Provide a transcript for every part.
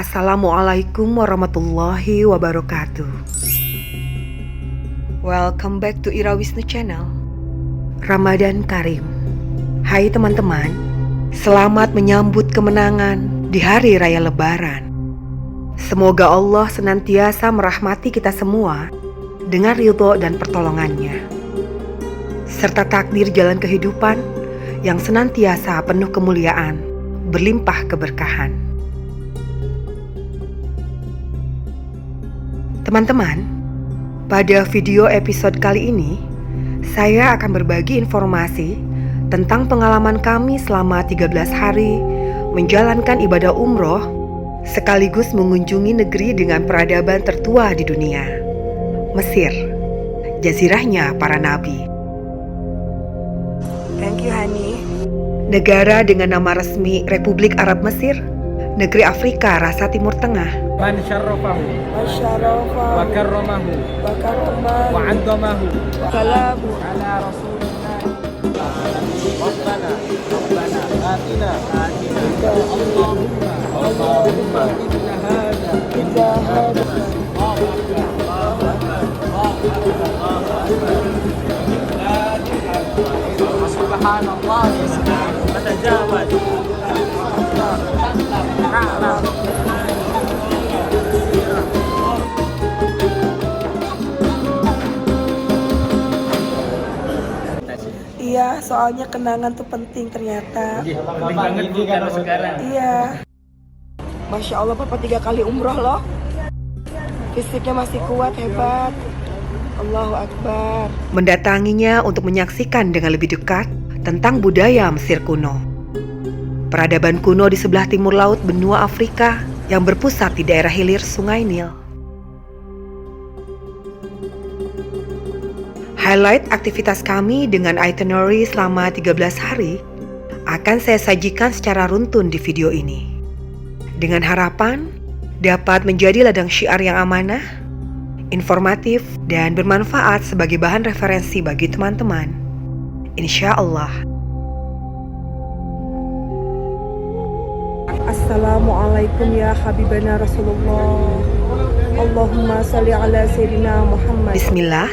Assalamualaikum warahmatullahi wabarakatuh. Welcome back to Ira Wisnu Channel. Ramadan Karim. Hai teman-teman, selamat menyambut kemenangan di hari raya Lebaran. Semoga Allah senantiasa merahmati kita semua dengan ridho dan pertolongannya, serta takdir jalan kehidupan yang senantiasa penuh kemuliaan, berlimpah keberkahan. Teman-teman, pada video episode kali ini, saya akan berbagi informasi tentang pengalaman kami selama 13 hari menjalankan ibadah umroh sekaligus mengunjungi negeri dengan peradaban tertua di dunia, Mesir, jazirahnya para nabi. Thank you, honey. Negara dengan nama resmi Republik Arab Mesir, negeri Afrika rasa Timur Tengah. Man syarrafahu wa karramahu wa 'azzamahu salamu ala rasulillah. Rabbana atina Allahumma inna hadha subhanallah wa tajawaz. Iya, soalnya kenangan tuh penting ternyata. Penting banget Bu kalau sekarang. Iya. Masya Allah, Bapak 3 kali umroh loh. Fisiknya masih kuat, hebat. Allahu Akbar. Mendatanginya untuk menyaksikan dengan lebih dekat tentang budaya Mesir kuno. Peradaban kuno di sebelah timur laut benua Afrika yang berpusat di daerah hilir Sungai Nil. Highlight aktivitas kami dengan itinerary selama 13 hari akan saya sajikan secara runtun di video ini, dengan harapan dapat menjadi ladang syiar yang amanah, informatif, dan bermanfaat sebagai bahan referensi bagi teman-teman. Insya Allah. Assalamualaikum ya Habibana Rasulullah. Allahumma salli ala Sayyidina Muhammad. Bismillah,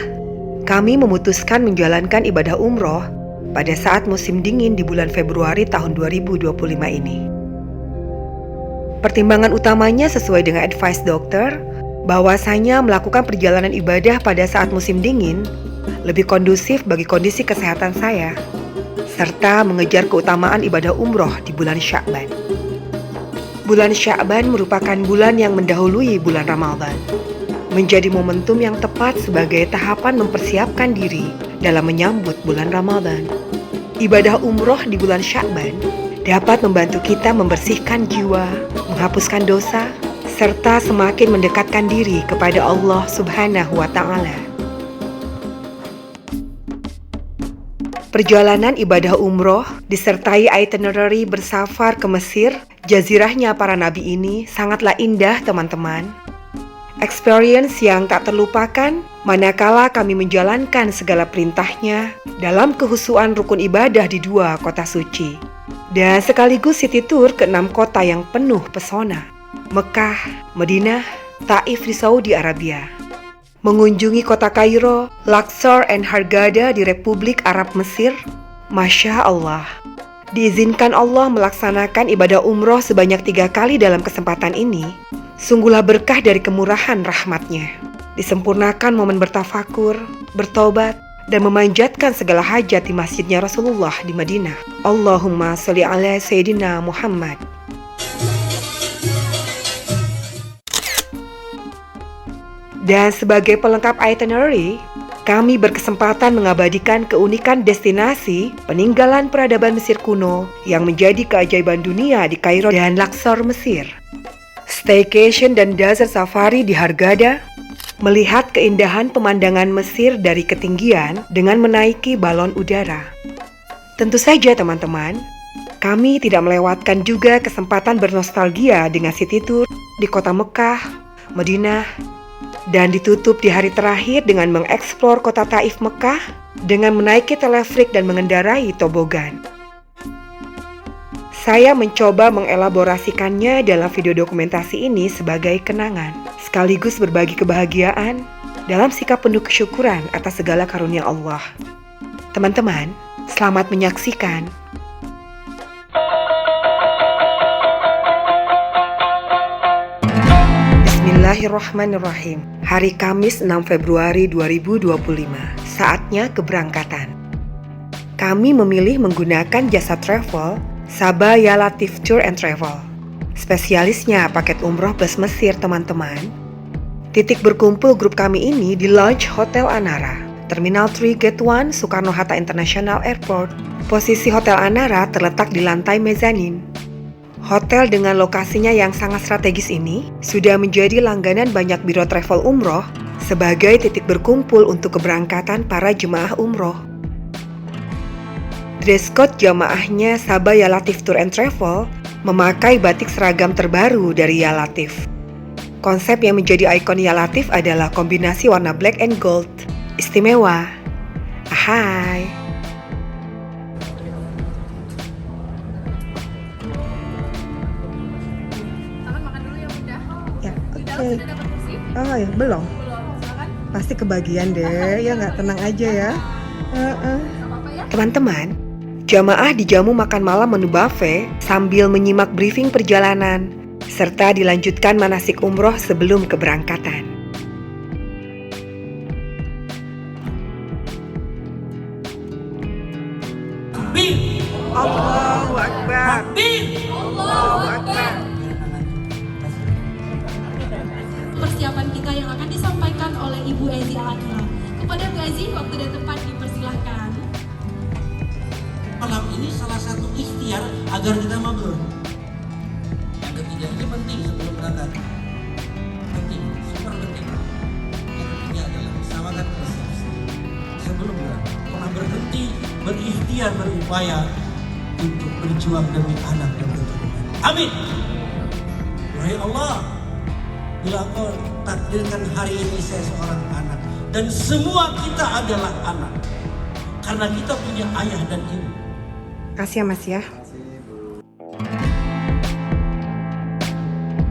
kami memutuskan menjalankan ibadah umroh pada saat musim dingin di bulan Februari tahun 2025 ini. Pertimbangan utamanya sesuai dengan advice dokter, bahwasanya melakukan perjalanan ibadah pada saat musim dingin lebih kondusif bagi kondisi kesehatan saya, serta mengejar keutamaan ibadah umroh di bulan Sya'ban. Bulan Sya'ban merupakan bulan yang mendahului bulan Ramadan, menjadi momentum yang tepat sebagai tahapan mempersiapkan diri dalam menyambut bulan Ramadan. Ibadah umroh di bulan Sya'ban dapat membantu kita membersihkan jiwa, menghapuskan dosa, serta semakin mendekatkan diri kepada Allah Subhanahu wa Ta'ala. Perjalanan ibadah umroh disertai itinerary bersafar ke Mesir, jazirahnya para nabi ini sangatlah indah, teman-teman. Experience yang tak terlupakan manakala kami menjalankan segala perintahnya dalam kehusuan rukun ibadah di 2 kota suci, dan sekaligus city tour ke 6 kota yang penuh pesona, Mekah, Madinah, Taif di Saudi Arabia. Mengunjungi kota Kairo, Luxor, dan Hurghada di Republik Arab Mesir. Masya Allah, diizinkan Allah melaksanakan ibadah umroh sebanyak 3 kali dalam kesempatan ini. Sungguhlah berkah dari kemurahan rahmatnya. Disempurnakan momen bertafakur, bertobat, dan memanjatkan segala hajat di masjidnya Rasulullah di Madinah. Allahumma sholli ala Sayyidina Muhammad. Dan sebagai pelengkap itinerary, kami berkesempatan mengabadikan keunikan destinasi peninggalan peradaban Mesir kuno yang menjadi keajaiban dunia di Kairo dan Luxor, Mesir. Staycation dan desert safari di Hurghada, melihat keindahan pemandangan Mesir dari ketinggian dengan menaiki balon udara. Tentu saja teman-teman, kami tidak melewatkan juga kesempatan bernostalgia dengan city tour di kota Mekah, Madinah, dan ditutup di hari terakhir dengan mengeksplor kota Taif Mekah dengan menaiki telefrik dan mengendarai tobogan. Saya mencoba mengelaborasikannya dalam video dokumentasi ini sebagai kenangan, sekaligus berbagi kebahagiaan dalam sikap penuh kesyukuran atas segala karunia Allah. Teman-teman, selamat menyaksikan. Bismillahirrahmanirrahim. Hari Kamis 6 Februari 2025. Saatnya keberangkatan. Kami memilih menggunakan jasa travel Sabah Ya Latif Tour and Travel. Spesialisnya paket umroh plus Mesir, teman-teman. Titik berkumpul grup kami ini di Lounge Hotel Anara, Terminal 3 Gate 1 Soekarno-Hatta International Airport. Posisi Hotel Anara terletak di lantai mezanin. Hotel dengan lokasinya yang sangat strategis ini sudah menjadi langganan banyak biro travel umroh sebagai titik berkumpul untuk keberangkatan para jemaah umroh. Dress code jamaahnya Sabah Ya Latif Tour and Travel memakai batik seragam terbaru dari Ya Latif. Konsep yang menjadi ikon Ya Latif adalah kombinasi warna black and gold. Istimewa. Ahai. Makan dulu ya Bunda. Ya, Di dalam sudah dapat kursi? Oh ya, belum. Silakan. Pasti kebagian deh, ya nggak, tenang aja ya. Nggak apa-apa ya. Teman-teman, jamaah dijamu makan malam menu buffet sambil menyimak briefing perjalanan, serta dilanjutkan manasik umroh sebelum keberangkatan. Allahu Akbar. Allahu Akbar. Persiapan kita yang akan disampaikan oleh Ibu Ezi Al-Akila. Kepada Bu Ezi, waktu dan tempat dipersilahkan. Malam ini salah satu ikhtiar agar kita mabrur. Yang ketiga ini penting sebelum berangkat. Penting, super penting. Yang ketiga adalah bersamakan persepsi. Sebelum berangkat, pernah berhenti, berikhtiar, berupaya untuk berjuang demi anak dan keturunan. Amin. Wahai Allah, bila Engkau takdirkan hari ini saya seorang anak dan semua kita adalah anak, karena kita punya ayah dan ibu. Kasih ya Mas ya.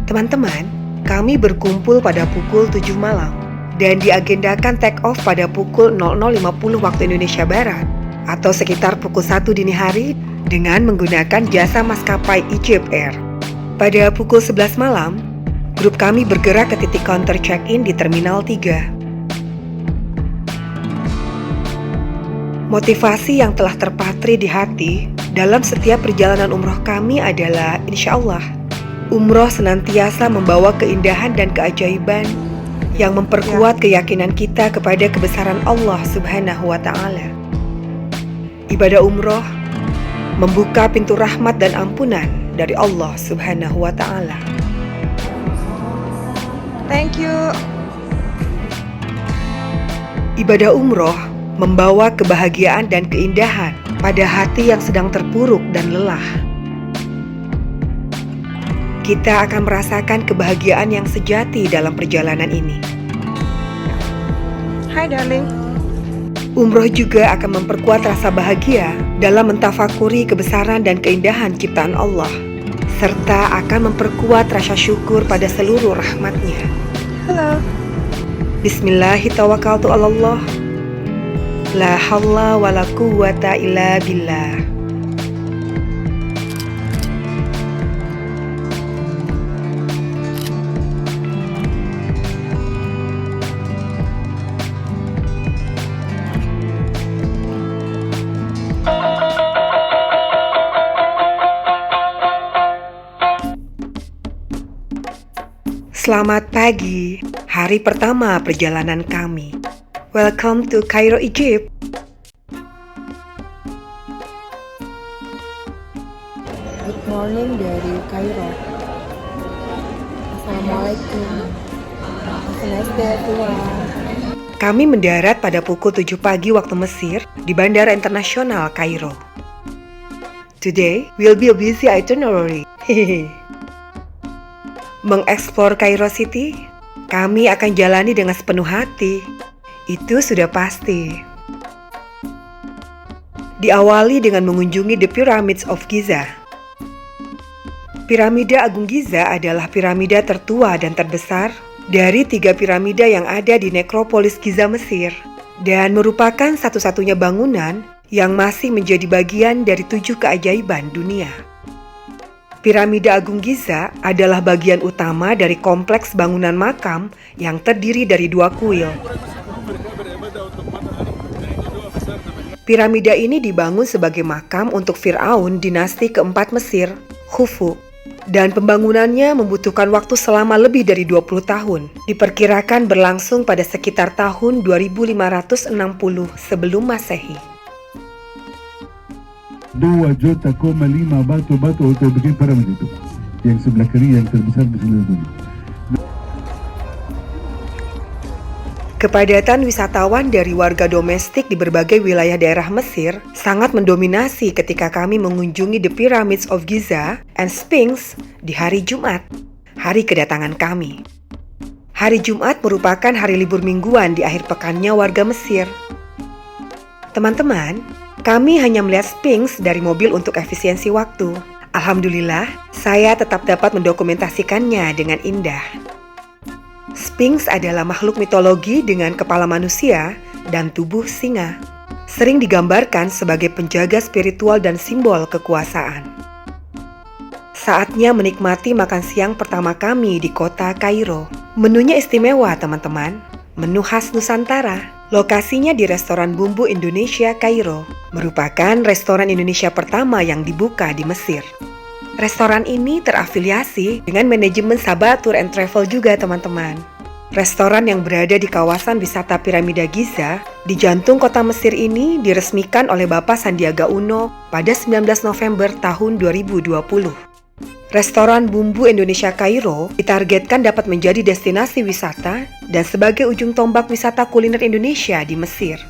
Teman-teman, kami berkumpul pada pukul 7 malam dan diagendakan take off pada pukul 00.50 waktu Indonesia Barat atau sekitar pukul 1 dini hari dengan menggunakan jasa maskapai Egypt Air. Pada pukul 11 malam, grup kami bergerak ke titik counter check-in di Terminal 3. Motivasi yang telah terpatri di hati dalam setiap perjalanan umroh kami adalah insya Allah, umroh senantiasa membawa keindahan dan keajaiban yang memperkuat keyakinan kita kepada kebesaran Allah Subhanahu wa Ta'ala. Ibadah umroh membuka pintu rahmat dan ampunan dari Allah Subhanahu wa Ta'ala. Thank you. Ibadah umroh membawa kebahagiaan dan keindahan pada hati yang sedang terpuruk dan lelah. Kita akan merasakan kebahagiaan yang sejati dalam perjalanan ini. Hai darling. Umroh juga akan memperkuat rasa bahagia dalam mentafakuri kebesaran dan keindahan ciptaan Allah, serta akan memperkuat rasa syukur pada seluruh rahmatnya. Halo. Bismillahirrahmanirrahim. La haula wa la quwwata illa billah. Selamat pagi, hari pertama perjalanan kami. Welcome to Cairo, Egypt. Good morning dari Kairo. Assalamualaikum. Have a nice day everyone. Kami mendarat pada pukul 7 pagi waktu Mesir di Bandara Internasional Kairo. Today will be a busy itinerary. Mengeksplor Kairo City, kami akan jalani dengan sepenuh hati. Itu sudah pasti. Diawali dengan mengunjungi The Pyramids of Giza. Piramida Agung Giza adalah piramida tertua dan terbesar dari 3 piramida yang ada di nekropolis Giza, Mesir, dan merupakan satu-satunya bangunan yang masih menjadi bagian dari 7 keajaiban dunia. Piramida Agung Giza adalah bagian utama dari kompleks bangunan makam yang terdiri dari 2 kuil. Piramida ini dibangun sebagai makam untuk Fir'aun dinasti keempat Mesir, Khufu, dan pembangunannya membutuhkan waktu selama lebih dari 20 tahun. Diperkirakan berlangsung pada sekitar tahun 2560 sebelum Masehi. 2,5 juta batu untuk bikin piramid itu. Yang sebelah kiri yang terbesar di seluruh dunia. Kepadatan wisatawan dari warga domestik di berbagai wilayah daerah Mesir sangat mendominasi ketika kami mengunjungi The Pyramids of Giza and Sphinx di hari Jumat, hari kedatangan kami. Hari Jumat merupakan hari libur mingguan di akhir pekannya warga Mesir. Teman-teman, kami hanya melihat Sphinx dari mobil untuk efisiensi waktu. Alhamdulillah, saya tetap dapat mendokumentasikannya dengan indah. Sphinx adalah makhluk mitologi dengan kepala manusia dan tubuh singa. Sering digambarkan sebagai penjaga spiritual dan simbol kekuasaan. Saatnya menikmati makan siang pertama kami di kota Kairo. Menunya istimewa, teman-teman. Menu khas Nusantara. Lokasinya di restoran bumbu Indonesia Kairo. Merupakan restoran Indonesia pertama yang dibuka di Mesir. Restoran ini terafiliasi dengan manajemen Sabah Tour and Travel juga, teman-teman. Restoran yang berada di kawasan wisata Piramida Giza di jantung kota Mesir ini diresmikan oleh Bapak Sandiaga Uno pada 19 November tahun 2020. Restoran bumbu Indonesia Kairo ditargetkan dapat menjadi destinasi wisata dan sebagai ujung tombak wisata kuliner Indonesia di Mesir.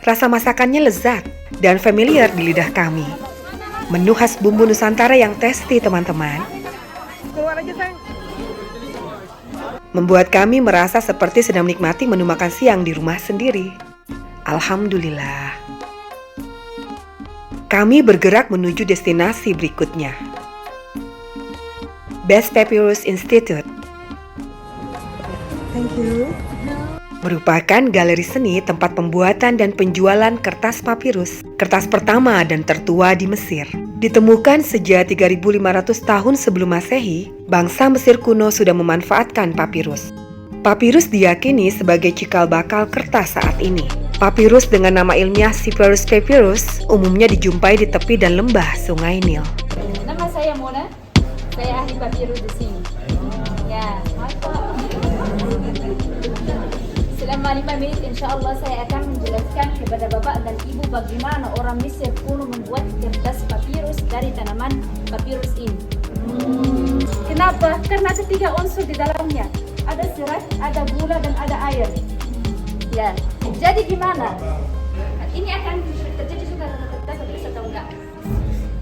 Rasa masakannya lezat dan familiar di lidah kami. Menu khas bumbu Nusantara yang tasty, teman-teman. Membuat kami merasa seperti sedang menikmati menu makan siang di rumah sendiri. Alhamdulillah. Kami bergerak menuju destinasi berikutnya. Best Papyrus Institute. Thank you. Merupakan galeri seni tempat pembuatan dan penjualan kertas papirus, kertas pertama dan tertua di Mesir. Ditemukan sejak 3.500 tahun sebelum Masehi, bangsa Mesir kuno sudah memanfaatkan papirus. Papirus diyakini sebagai cikal bakal kertas saat ini. Papirus dengan nama ilmiah Cyperus papyrus umumnya dijumpai di tepi dan lembah Sungai Nil. Nama saya Mona, saya ahli papirus di sini. Ya, selama 5 menit insya Allah saya akan menjelaskan kepada Bapak dan Ibu bagaimana orang Mesir kuno membuat kertas papirus dari tanaman papirus ini. Kenapa? Karena ada 3 unsur di dalamnya. Ada serat, ada gula, dan ada air. Ya, jadi gimana? Ini akan terjadi juga dalam kertas papirus atau enggak?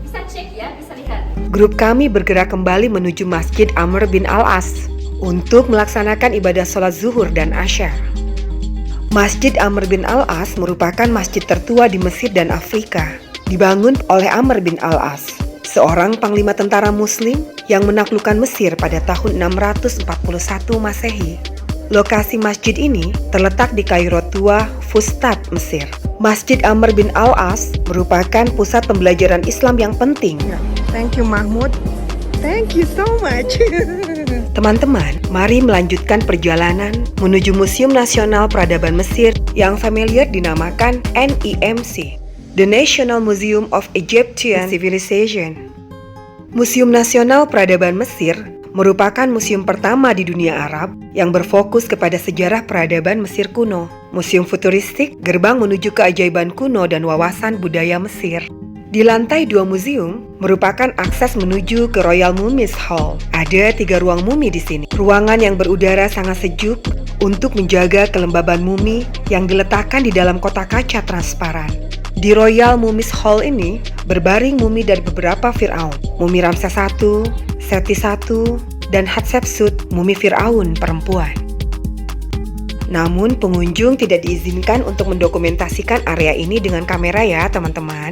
Bisa cek ya, bisa lihat. Grup kami bergerak kembali menuju Masjid Amr bin Al-As untuk melaksanakan ibadah sholat zuhur dan asyar. Masjid Amr bin Al-As merupakan masjid tertua di Mesir dan Afrika. Dibangun oleh Amr bin Al-As, seorang panglima tentara muslim yang menaklukkan Mesir pada tahun 641 Masehi. Lokasi masjid ini terletak di Kairo tua, Fustat, Mesir. Masjid Amr bin Al-As merupakan pusat pembelajaran Islam yang penting. Thank you, Mahmud. Thank you so much. Teman-teman, mari melanjutkan perjalanan menuju Museum Nasional Peradaban Mesir yang familiar dinamakan NEMC, The National Museum of Egyptian Civilization. Museum Nasional Peradaban Mesir merupakan museum pertama di dunia Arab yang berfokus kepada sejarah peradaban Mesir kuno. Museum futuristik, gerbang menuju keajaiban kuno dan wawasan budaya Mesir. Di lantai 2 museum merupakan akses menuju ke Royal Mummies Hall. Ada 3 ruang mumi di sini. Ruangan yang berudara sangat sejuk untuk menjaga kelembaban mumi yang diletakkan di dalam kotak kaca transparan. Di Royal Mummies Hall ini berbaring mumi dari beberapa Fir'aun. Mumi Ramses I, Seti I, dan Hatshepsut, mumi Fir'aun perempuan. Namun pengunjung tidak diizinkan untuk mendokumentasikan area ini dengan kamera ya, teman-teman.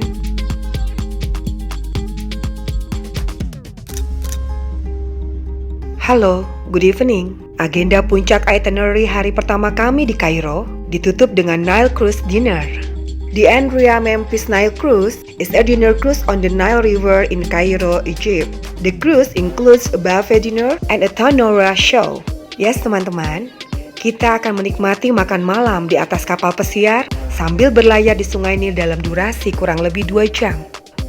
Halo, good evening. Agenda puncak itinerary hari pertama kami di Kairo ditutup dengan Nile Cruise Dinner. The Andrea Memphis Nile Cruise is a dinner cruise on the Nile River in Cairo, Egypt. The cruise includes a buffet dinner and a tanora show. Yes, teman-teman, kita akan menikmati makan malam di atas kapal pesiar sambil berlayar di Sungai Nil dalam durasi kurang lebih 2 jam.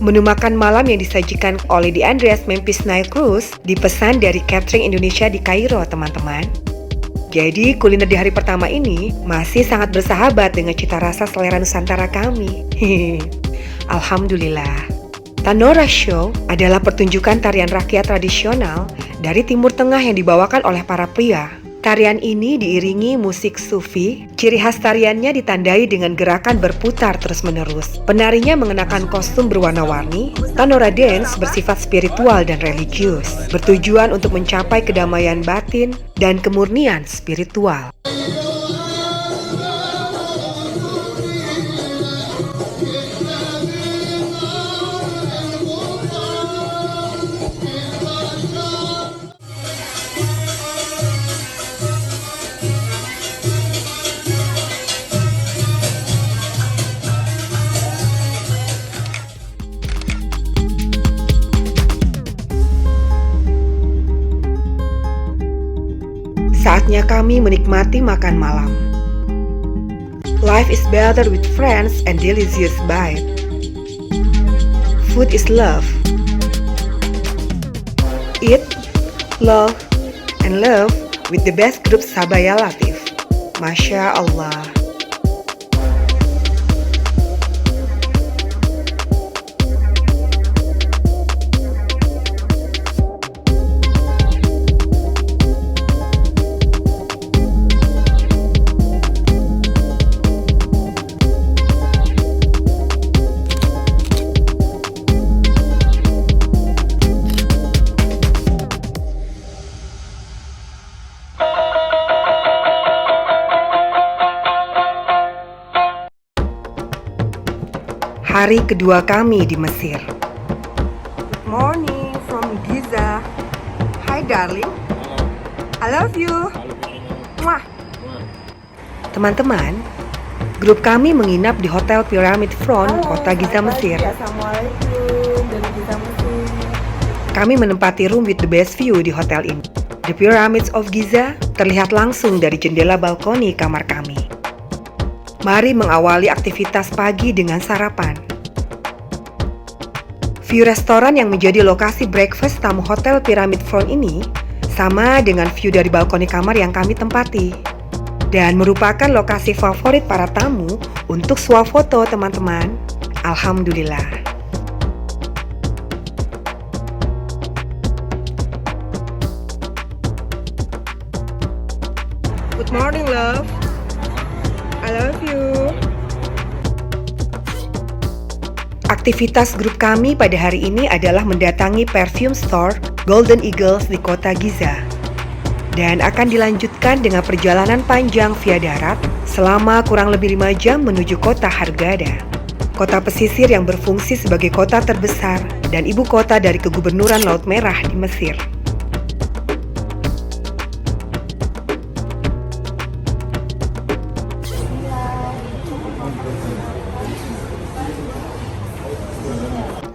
Menu makan malam yang disajikan oleh The Andreas Memphis Nile Cruise dipesan dari catering Indonesia di Kairo, teman-teman. Jadi, kuliner di hari pertama ini masih sangat bersahabat dengan cita rasa selera Nusantara kami. Alhamdulillah. Tanora Show adalah pertunjukan tarian rakyat tradisional dari Timur Tengah yang dibawakan oleh para pria. Tarian ini diiringi musik sufi, ciri khas tariannya ditandai dengan gerakan berputar terus-menerus. Penarinya mengenakan kostum berwarna-warni. Tanora Dance bersifat spiritual dan religius, bertujuan untuk mencapai kedamaian batin dan kemurnian spiritual. Saatnya kami menikmati makan malam. Life is better with friends and delicious bite. Food is love. Eat, love, and love with the best group Sabaya Latif. Masya Allah. Hari kedua kami di Mesir. Good morning from Giza. Hi darling. I love you. Mwah. Teman-teman, grup kami menginap di Hotel Pyramid Front, kota Giza, Mesir. Assalamualaikum dari Giza, Mesir. Kami menempati room with the best view di hotel ini. The Pyramids of Giza terlihat langsung dari jendela balkoni kamar kami. Mari mengawali aktivitas pagi dengan sarapan. View restoran yang menjadi lokasi breakfast tamu Hotel Pyramid Front ini sama dengan view dari balkoni kamar yang kami tempati. Dan merupakan lokasi favorit para tamu untuk swafoto, teman-teman. Alhamdulillah. Good morning, love. I love you. Aktivitas grup kami pada hari ini adalah mendatangi perfume store Golden Eagles di kota Giza. Dan akan dilanjutkan dengan perjalanan panjang via darat selama kurang lebih 5 jam menuju kota Hurghada. Kota pesisir yang berfungsi sebagai kota terbesar dan ibu kota dari Kegubernuran Laut Merah di Mesir.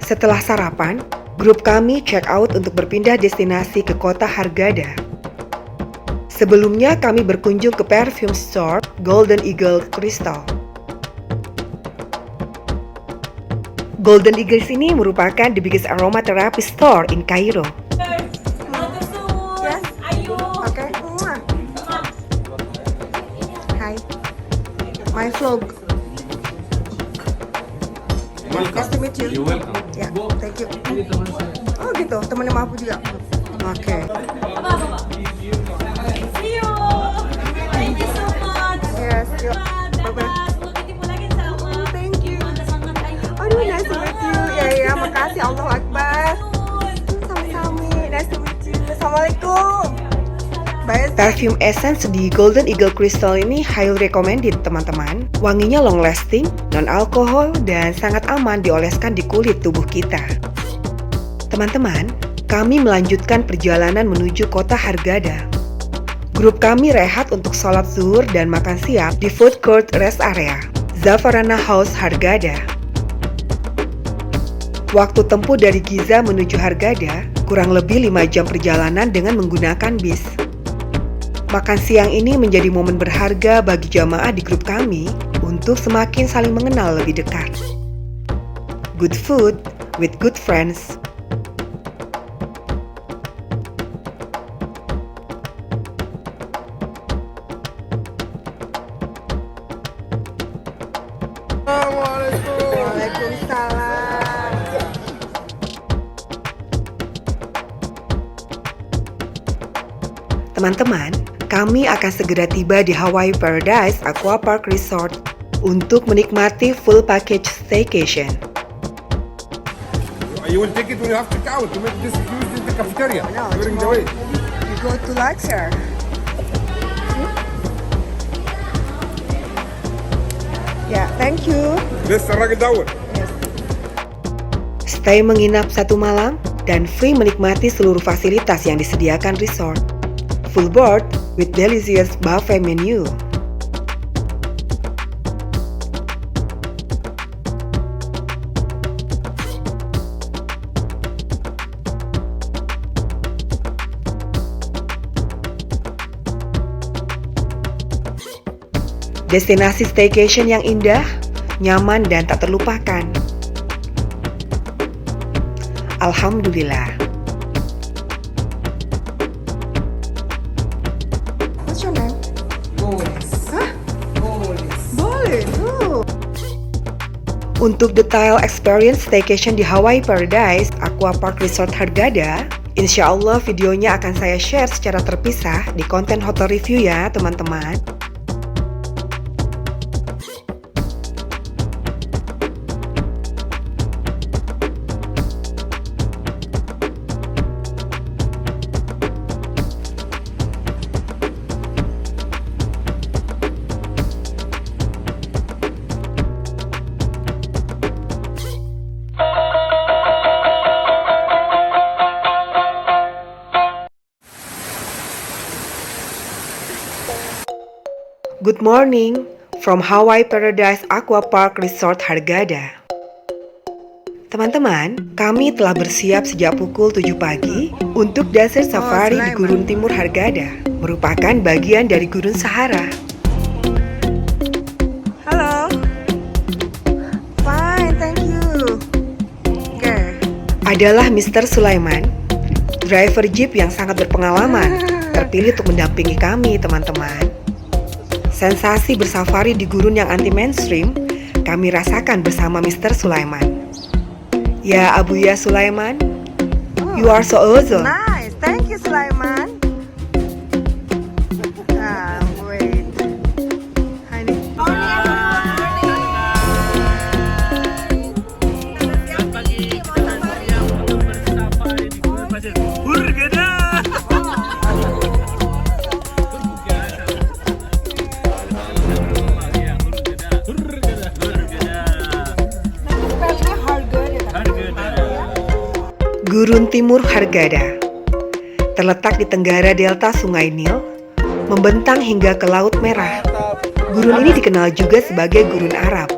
Setelah sarapan, grup kami check out untuk berpindah destinasi ke kota Hurghada. Sebelumnya kami berkunjung ke perfume store Golden Eagle Crystal. Golden Eagles ini merupakan the biggest aromatherapy store in Cairo. Okay. Hi. My vlog. Nice to meet you. You're welcome. Ya, thank you. Oh gitu, temannya Mahfud juga. Oke. See you. Thank you so much. Yes. Bye-bye. Thank you. Aduh, nice to meet you. Ya, makasih. Allahu Akbar. Sama-sama. Nice to meet you. Assalamualaikum. Perfume essence di Golden Eagle Crystal ini highly recommended, teman-teman. Wanginya long lasting, non-alkohol, dan sangat aman dioleskan di kulit tubuh kita. Teman-teman, kami melanjutkan perjalanan menuju kota Hurghada. Grup kami rehat untuk sholat zuhur dan makan siang di food court rest area, Zafarana House Hurghada. Waktu tempuh dari Giza menuju Hurghada kurang lebih 5 jam perjalanan dengan menggunakan bis. Makan siang ini menjadi momen berharga bagi jamaah di grup kami untuk semakin saling mengenal lebih dekat. Good food with good friends. Teman-teman, kami akan segera tiba di Hawaii Paradise Aqua Park Resort untuk menikmati full package staycation. You will take it when you have to count to make this used in the cafeteria during the way. You go to Luxor. Ya, thank you. لسه الراجل دور. Stay menginap 1 malam dan free menikmati seluruh fasilitas yang disediakan resort. Full board with delicious buffet menu. Destinasi staycation yang indah, nyaman dan tak terlupakan. Alhamdulillah. What's your name? Bolis. Hah? Bolis. Boleh. Oh. Untuk detail experience staycation di Hawaii Paradise Aqua Park Resort Hurghada, insya Allah videonya akan saya share secara terpisah di konten hotel review ya teman-teman. Good morning from Hawaii Paradise Aqua Park Resort Hurghada. Teman-teman, kami telah bersiap sejak pukul 7 pagi untuk desert safari di Gurun Timur Hurghada, merupakan bagian dari Gurun Sahara. Halo. Fine, thank you. Okay. Adalah Mr. Sulaiman, driver jeep yang sangat berpengalaman, terpilih untuk mendampingi kami teman-teman. Sensasi bersafari di gurun yang anti-mainstream, kami rasakan bersama Mr. Sulaiman. Ya Abuya Sulaiman, you are so awesome. Nice, thank you Sulaiman. Wait. Honey. Pagi kita siap untuk bersafari di Gurun Pasir Hurghada. Gurun Timur Hurghada terletak di tenggara delta Sungai Nil, membentang hingga ke Laut Merah. Gurun ini dikenal juga sebagai Gurun Arab.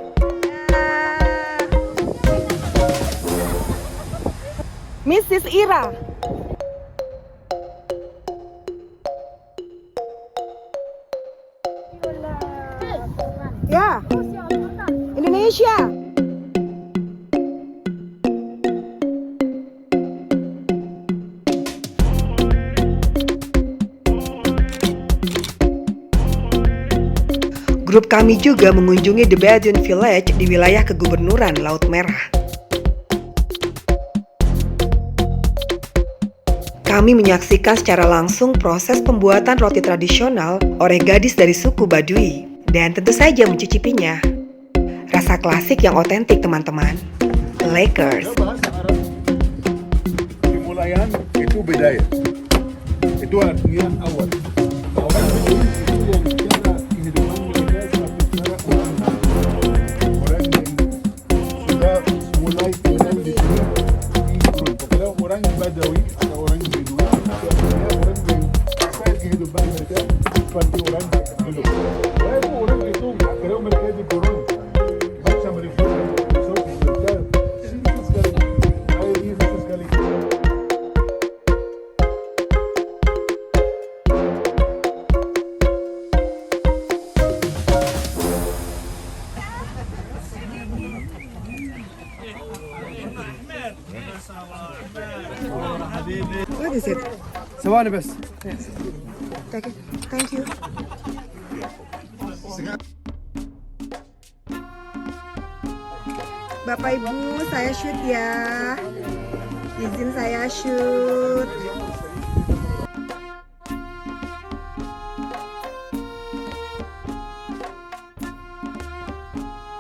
Mrs. Ira. Ya. Indonesia. Grup kami juga mengunjungi The Bedouin Village di wilayah Kegubernuran Laut Merah. Kami menyaksikan secara langsung proses pembuatan roti tradisional oleh gadis dari suku Badui dan tentu saja mencicipinya. Rasa klasik yang otentik teman-teman. Lakers. Bahasa Arab dimulayan itu bidayah. Itu artinya awal. Orang Bedouin itu yang cara kehidupan mereka seperti cara orang yang sudah mulai tinggal di sini. Kalau orang Badawi bagi mereka seperti orang dulu. Saya orang itu kalau mereka di turun macam mereka so mereka sedikit sekali, air sedikit sekali. What is it? ثواني بس. Thank you. Bapak Ibu, saya shoot ya. Izin saya shoot.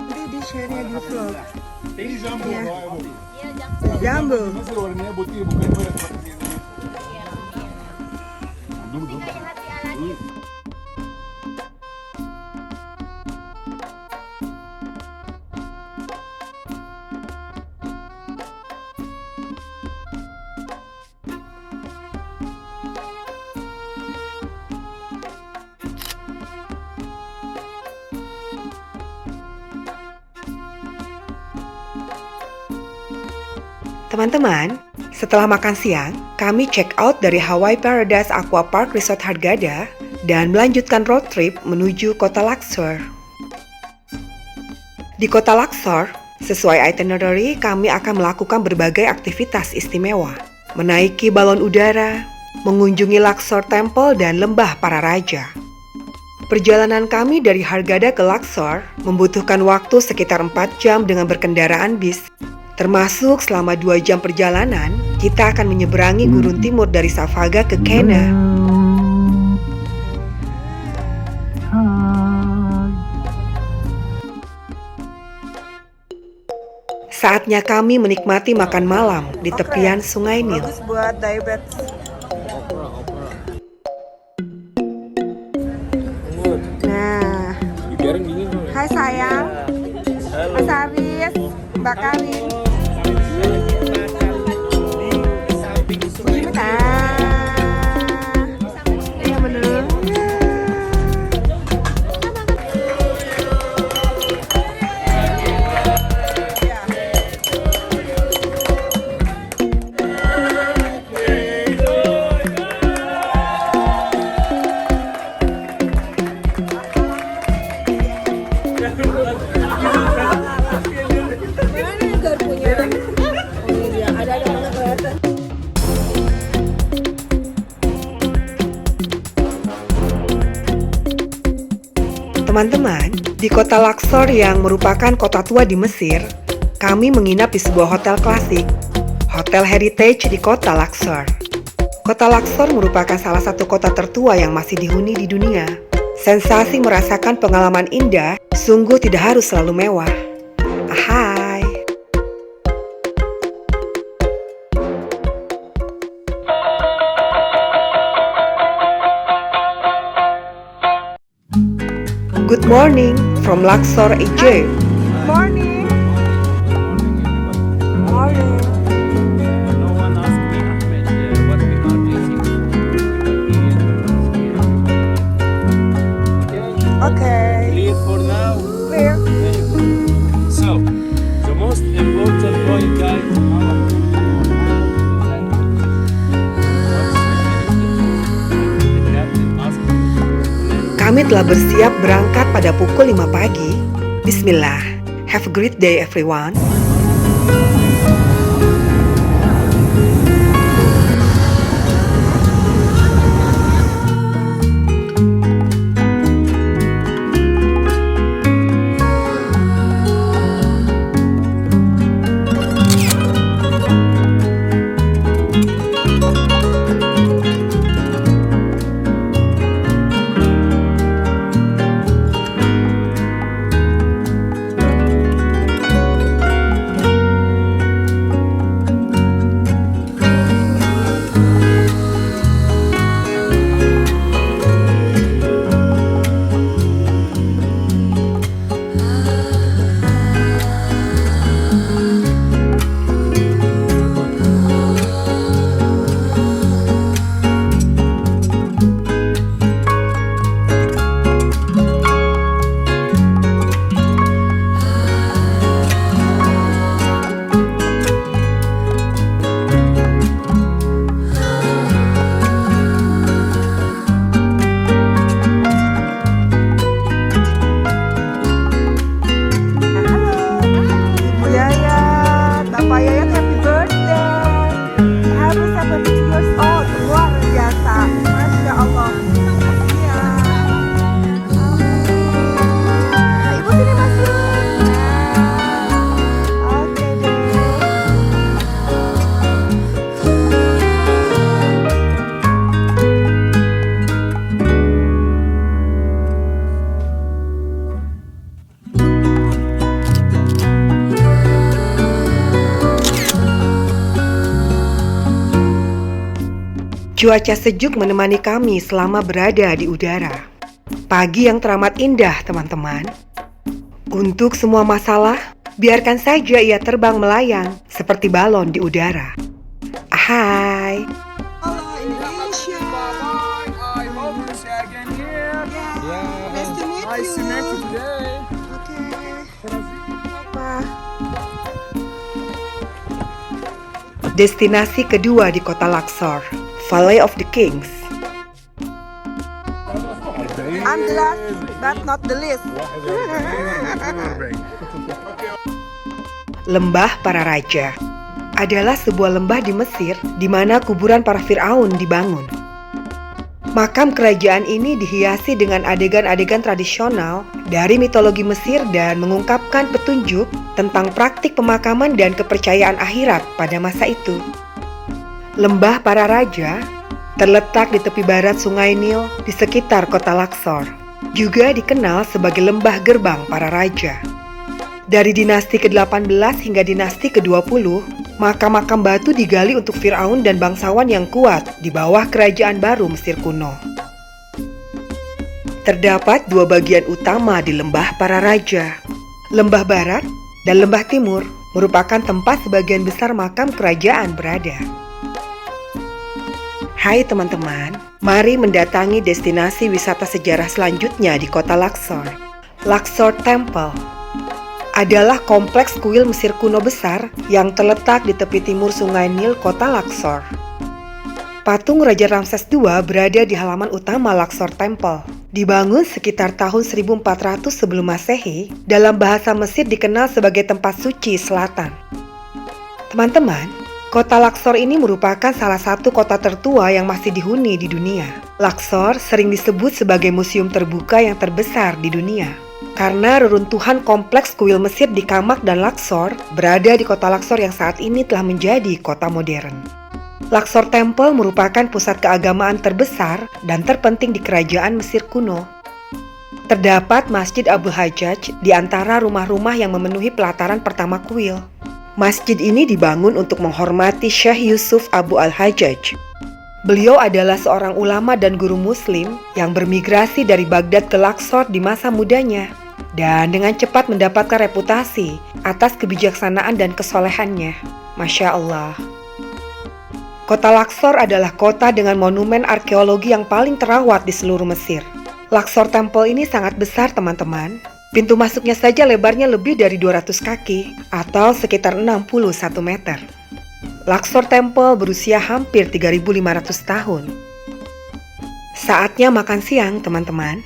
Nanti di share-nya di vlog. Ini jambu, Ya. Pak Ibu. Jambu. Masih warnanya putih bukan merah seperti ini. Dulu. Teman-teman, setelah makan siang, kami check out dari Hawaii Paradise Aqua Park Resort Hurghada dan melanjutkan road trip menuju kota Luxor. Di kota Luxor, sesuai itinerary, kami akan melakukan berbagai aktivitas istimewa, menaiki balon udara, mengunjungi Luxor Temple dan lembah para raja. Perjalanan kami dari Hurghada ke Luxor membutuhkan waktu sekitar 4 jam dengan berkendaraan bis. Termasuk selama 2 jam perjalanan, kita akan menyeberangi gurun timur dari Savaga ke Kena. Saatnya kami menikmati makan malam di tepian Sungai Nil. Bagus buat diabetes. Nah, hai sayang, Mas Aris, Mbak Karin. Iya bener. Teman-teman, di kota Luxor yang merupakan kota tua di Mesir, kami menginap di sebuah hotel klasik, Hotel Heritage di kota Luxor. Kota Luxor merupakan salah satu kota tertua yang masih dihuni di dunia. Sensasi merasakan pengalaman indah sungguh tidak harus selalu mewah. Ahai! Good morning from Luxor, Egypt. Morning. Morning. No one asked me, Ahmed, what we are facing. Okay. Clear for now. Clear. So, the most important point, guys. Kami telah bersiap berangkat pada pukul 5 pagi. Bismillah. Have a great day everyone. Cuaca sejuk menemani kami selama berada di udara. Pagi yang teramat indah, teman-teman. Untuk semua masalah, biarkan saja ia terbang melayang seperti balon di udara. Hai. Indonesia. I hope to see you again here. Yeah. Nice to meet Nice to meet you today. Destinasi kedua di kota Luxor, Valley of the Kings. I'm the last, but not the least. Lembah Para Raja adalah sebuah lembah di Mesir di mana kuburan para Fir'aun dibangun. Makam kerajaan ini dihiasi dengan adegan-adegan tradisional dari mitologi Mesir dan mengungkapkan petunjuk tentang praktik pemakaman dan kepercayaan akhirat pada masa itu. Lembah Para Raja terletak di tepi barat Sungai Nil di sekitar kota Luxor. Juga dikenal sebagai Lembah Gerbang Para Raja. Dari dinasti ke-18 hingga dinasti ke-20, makam-makam batu digali untuk Fir'aun dan bangsawan yang kuat di bawah kerajaan baru Mesir kuno. Terdapat dua bagian utama di Lembah Para Raja. Lembah Barat dan Lembah Timur merupakan tempat sebagian besar makam kerajaan berada. Hai teman-teman, mari mendatangi destinasi wisata sejarah selanjutnya di kota Luxor. Luxor Temple adalah kompleks kuil Mesir kuno besar yang terletak di tepi timur Sungai Nil, kota Luxor. Patung Raja Ramses II berada di halaman utama Luxor Temple. Dibangun sekitar tahun 1400 sebelum Masehi, dalam bahasa Mesir dikenal sebagai tempat suci selatan. Teman-teman, kota Luxor ini merupakan salah satu kota tertua yang masih dihuni di dunia. Luxor sering disebut sebagai museum terbuka yang terbesar di dunia. Karena reruntuhan kompleks kuil Mesir di Kamak dan Luxor berada di kota Luxor yang saat ini telah menjadi kota modern. Luxor Temple merupakan pusat keagamaan terbesar dan terpenting di kerajaan Mesir kuno. Terdapat Masjid Abu Hajjaj di antara rumah-rumah yang memenuhi pelataran pertama kuil. Masjid ini dibangun untuk menghormati Syekh Yusuf Abu Al-Hajjaj. Beliau adalah seorang ulama dan guru muslim yang bermigrasi dari Baghdad ke Luxor di masa mudanya dan dengan cepat mendapatkan reputasi atas kebijaksanaan dan kesolehannya. Masya Allah. Kota Luxor adalah kota dengan monumen arkeologi yang paling terawat di seluruh Mesir. Luxor Temple ini sangat besar, teman-teman. Pintu masuknya saja lebarnya lebih dari 200 kaki atau sekitar 61 meter. Luxor Temple berusia hampir 3.500 tahun. Saatnya makan siang, teman-teman.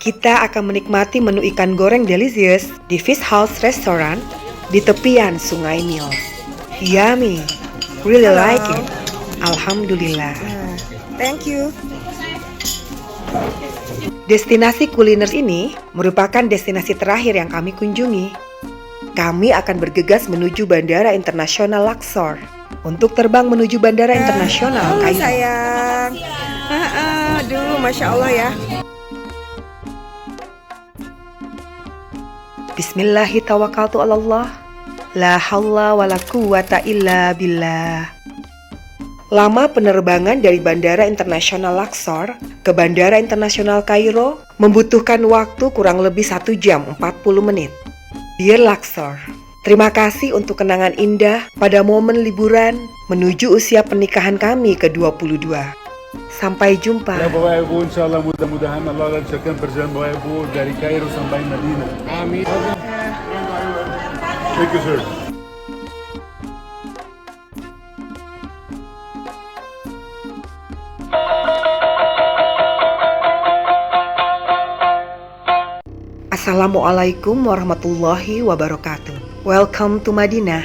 Kita akan menikmati menu ikan goreng delicious di Fish House Restaurant di tepian Sungai Nil. Yummy, really like it. Alhamdulillah. Thank you. Destinasi kuliner ini merupakan destinasi terakhir yang kami kunjungi. Kami akan bergegas menuju Bandara Internasional Luxor untuk terbang menuju Bandara Internasional Kairo. Sayang. Aduh, Masya Allah ya. Bismillahirrahmanirrahim. La haula wa la quwata illa billah. Lama penerbangan dari Bandara Internasional Luxor ke Bandara Internasional Kairo membutuhkan waktu kurang lebih 1 jam 40 menit. Dear Luxor, terima kasih untuk kenangan indah pada momen liburan menuju usia pernikahan kami ke-22. Sampai jumpa. Ya Bapak Ibu, insyaAllah mudah-mudahan Allah lancarkan perjalanan Bapak Ibu dari Kairo sampai Madinah. Amin. Thank you, sir. Assalamualaikum warahmatullahi wabarakatuh. Welcome to Madinah.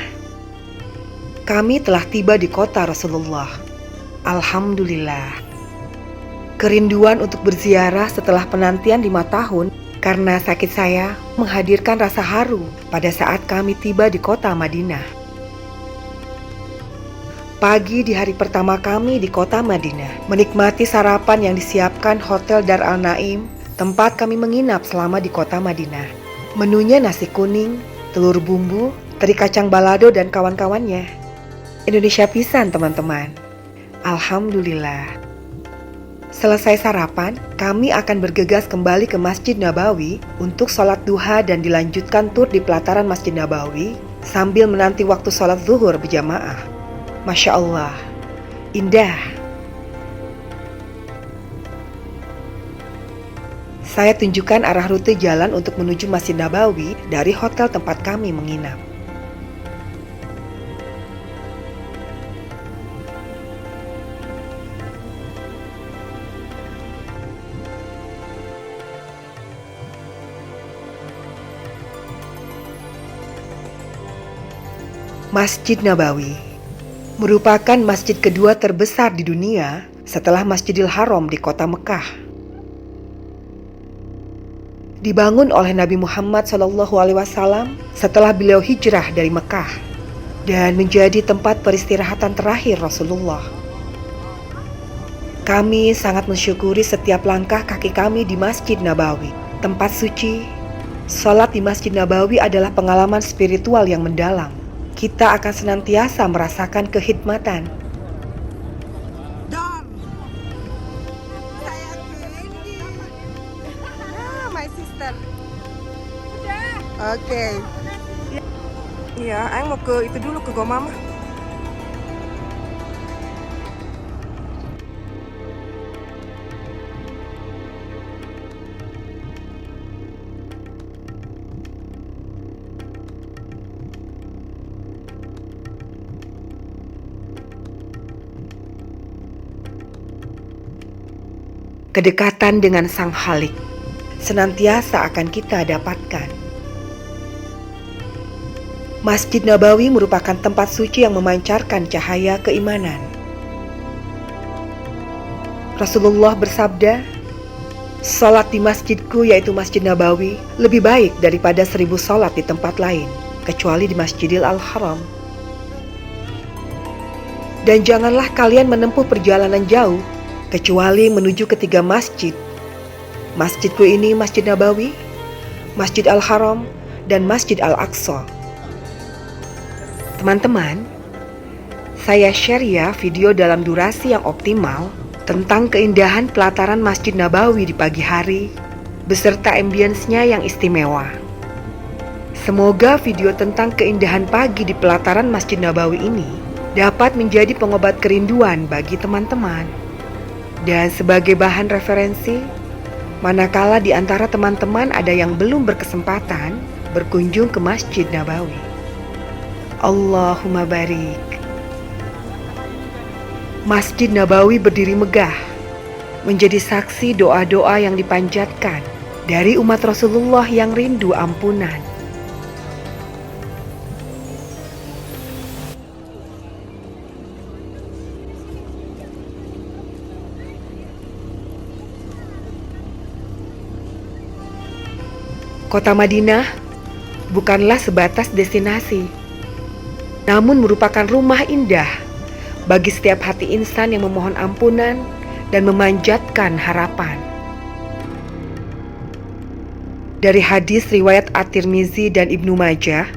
Kami telah tiba di kota Rasulullah. Alhamdulillah. Kerinduan untuk berziarah setelah penantian 5 tahun karena sakit saya menghadirkan rasa haru pada saat kami tiba di kota Madinah. Pagi di hari pertama kami di kota Madinah, menikmati sarapan yang disiapkan Hotel Dar Al-Naim, tempat kami menginap selama di kota Madinah. Menunya nasi kuning, telur bumbu, teri kacang balado dan kawan-kawannya. Indonesia pisan, teman-teman. Alhamdulillah. Selesai sarapan, kami akan bergegas kembali ke Masjid Nabawi untuk sholat duha dan dilanjutkan tur di pelataran Masjid Nabawi sambil menanti waktu sholat zuhur berjamaah. Masya Allah, indah. Saya tunjukkan arah rute jalan untuk menuju Masjid Nabawi dari hotel tempat kami menginap. Masjid Nabawi merupakan masjid kedua terbesar di dunia setelah Masjidil Haram di kota Mekah. Dibangun oleh Nabi Muhammad SAW setelah beliau hijrah dari Mekah dan menjadi tempat peristirahatan terakhir Rasulullah. Kami sangat mensyukuri setiap langkah kaki kami di Masjid Nabawi, tempat suci. Salat di Masjid Nabawi adalah pengalaman spiritual yang mendalam. Kita akan senantiasa merasakan kekhidmatan. Don, saya Candy. My sister. Udah. Oke. Iya, Aing mau ke itu dulu, ke Gomama. Kedekatan dengan Sang Khalik senantiasa akan kita dapatkan. Masjid Nabawi merupakan tempat suci yang memancarkan cahaya keimanan. Rasulullah bersabda, "Salat di masjidku yaitu Masjid Nabawi lebih baik daripada 1000 salat di tempat lain, kecuali di Masjidil Al-Haram." Dan janganlah kalian menempuh perjalanan jauh kecuali menuju ketiga masjid. Masjidku ini Masjid Nabawi, Masjid Al-Haram, dan Masjid Al-Aqsa. Teman-teman, saya share ya video dalam durasi yang optimal tentang keindahan pelataran Masjid Nabawi di pagi hari, beserta ambience-nya yang istimewa. Semoga video tentang keindahan pagi di pelataran Masjid Nabawi ini dapat menjadi pengobat kerinduan bagi teman-teman. Dan sebagai bahan referensi, manakala di antara teman-teman ada yang belum berkesempatan berkunjung ke Masjid Nabawi. Allahumma barik. Masjid Nabawi berdiri megah, menjadi saksi doa-doa yang dipanjatkan dari umat Rasulullah yang rindu ampunan. Kota Madinah bukanlah sebatas destinasi, namun merupakan rumah indah bagi setiap hati insan yang memohon ampunan dan memanjatkan harapan. Dari hadis riwayat At-Tirmizi dan Ibnu Majah,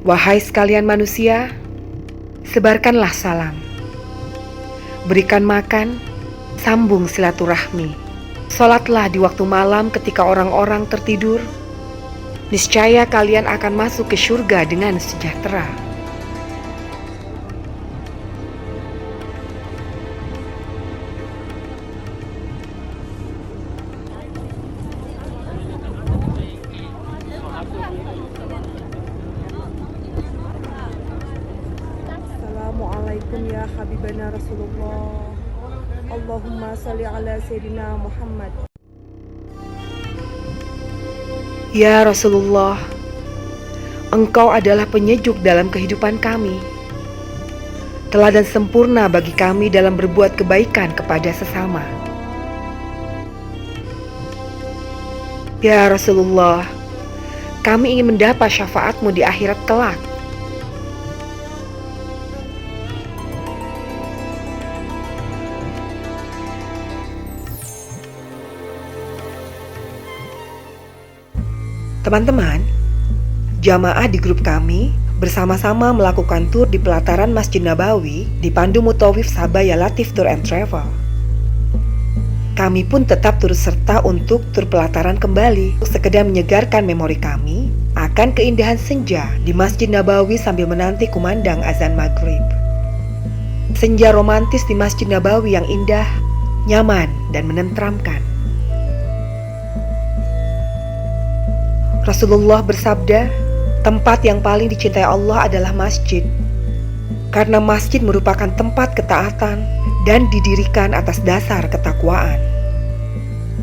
"Wahai sekalian manusia, sebarkanlah salam, berikan makan, sambung silaturahmi, salatlah di waktu malam ketika orang-orang tertidur. Niscaya kalian akan masuk ke surga dengan sejahtera." Assalamualaikum ya Habibana Rasulullah. Allahumma salli ala Sayyidina Muhammad. Ya Rasulullah, Engkau adalah penyejuk dalam kehidupan kami, teladan sempurna bagi kami dalam berbuat kebaikan kepada sesama. Ya Rasulullah, kami ingin mendapat syafaat-Mu di akhirat kelak. Teman-teman, jamaah di grup kami bersama-sama melakukan tur di pelataran Masjid Nabawi dipandu Mutawif Sabaya Latif Tour and Travel. Kami pun tetap turut serta untuk tur pelataran kembali, sekedar menyegarkan memori kami akan keindahan senja di Masjid Nabawi sambil menanti kumandang azan maghrib. Senja romantis di Masjid Nabawi yang indah, nyaman, dan menenteramkan. Rasulullah bersabda, tempat yang paling dicintai Allah adalah masjid, karena masjid merupakan tempat ketaatan dan didirikan atas dasar ketakwaan.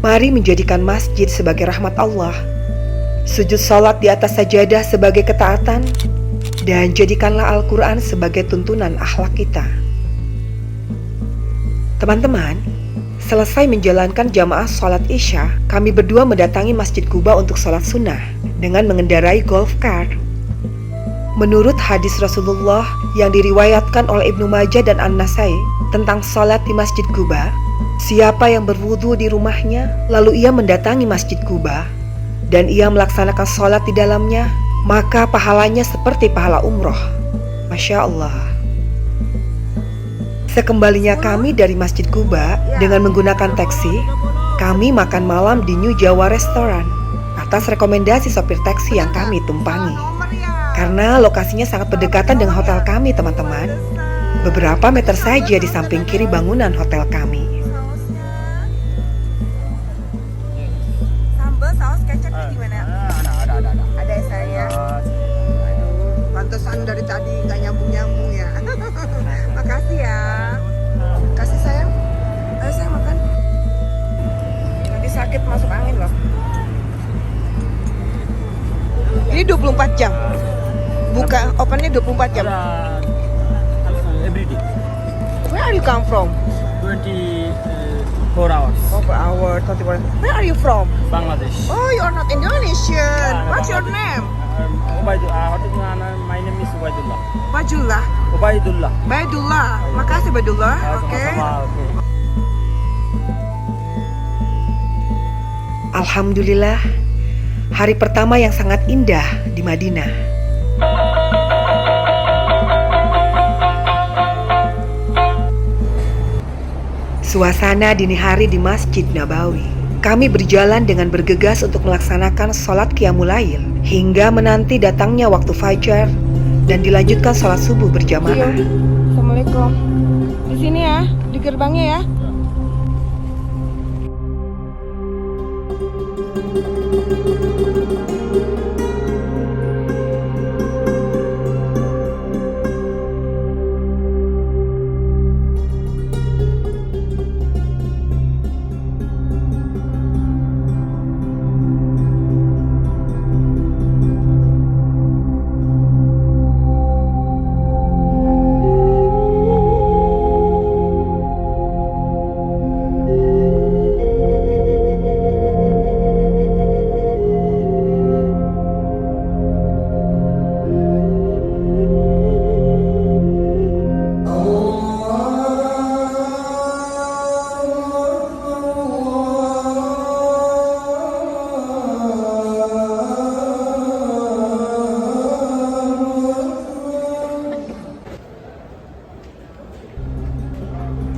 Mari menjadikan masjid sebagai rahmat Allah, sujud salat di atas sajadah sebagai ketaatan, dan jadikanlah Al-Quran sebagai tuntunan akhlak kita. Teman-teman, selesai menjalankan jamaah sholat Isya, kami berdua mendatangi Masjid Quba untuk sholat sunnah dengan mengendarai golf cart. Menurut hadis Rasulullah yang diriwayatkan oleh Ibnu Majah dan An-Nasai tentang sholat di Masjid Quba, siapa yang berwudu di rumahnya, lalu ia mendatangi Masjid Quba, dan ia melaksanakan sholat di dalamnya, maka pahalanya seperti pahala umroh. Masya Allah. Sekembalinya kami dari Masjid Quba dengan menggunakan taksi, kami makan malam di New Jawa Restaurant atas rekomendasi sopir taksi yang kami tumpangi. Karena lokasinya sangat berdekatan dengan hotel kami, teman-teman. Beberapa meter saja di samping kiri bangunan hotel kami. Sambal saus kecapnya gimana? Ada ya saya. Aduh, pantesan dari tadi nggak nyambung ya. Makasih ya. Kasih sayang. Ayo sayang makan. Nanti sakit masuk angin loh. Ini 24 jam. Buka opennya 24 jam. Every day. Where are you come from? 24 hours. Oh, per hour, 24. Where are you from? Bangladesh. Oh, you are not Indonesian. What's your name? My name is Ubaidullah. Wajullah. Ubaidullah. Baidullah. Makasih Baidullah. Oke. Alhamdulillah, hari pertama yang sangat indah di Madinah. Suasana dini hari di Masjid Nabawi. Kami berjalan dengan bergegas untuk melaksanakan sholat Qiyamul Lail hingga menanti datangnya waktu fajar dan dilanjutkan sholat subuh berjamaah. Assalamualaikum. Di sini ya, di gerbangnya ya.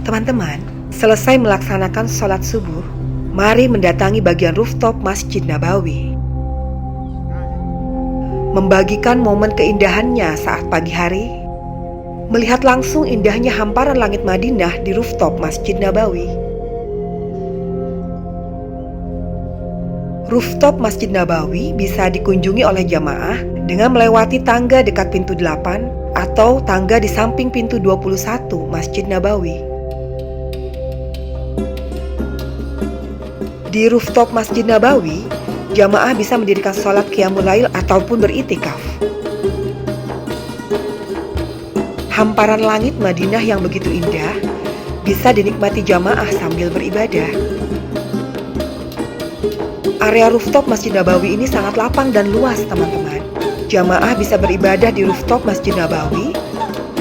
Teman-teman, selesai melaksanakan sholat subuh, mari mendatangi bagian rooftop Masjid Nabawi. Membagikan momen keindahannya saat pagi hari, melihat langsung indahnya hamparan langit Madinah di rooftop Masjid Nabawi. Rooftop Masjid Nabawi bisa dikunjungi oleh jamaah dengan melewati tangga dekat pintu 8 atau tangga di samping pintu 21 Masjid Nabawi. Di rooftop Masjid Nabawi, jamaah bisa mendirikan sholat Qiyamul Lail ataupun beritikaf. Hamparan langit Madinah yang begitu indah bisa dinikmati jamaah sambil beribadah. Area rooftop Masjid Nabawi ini sangat lapang dan luas, teman-teman. Jamaah bisa beribadah di rooftop Masjid Nabawi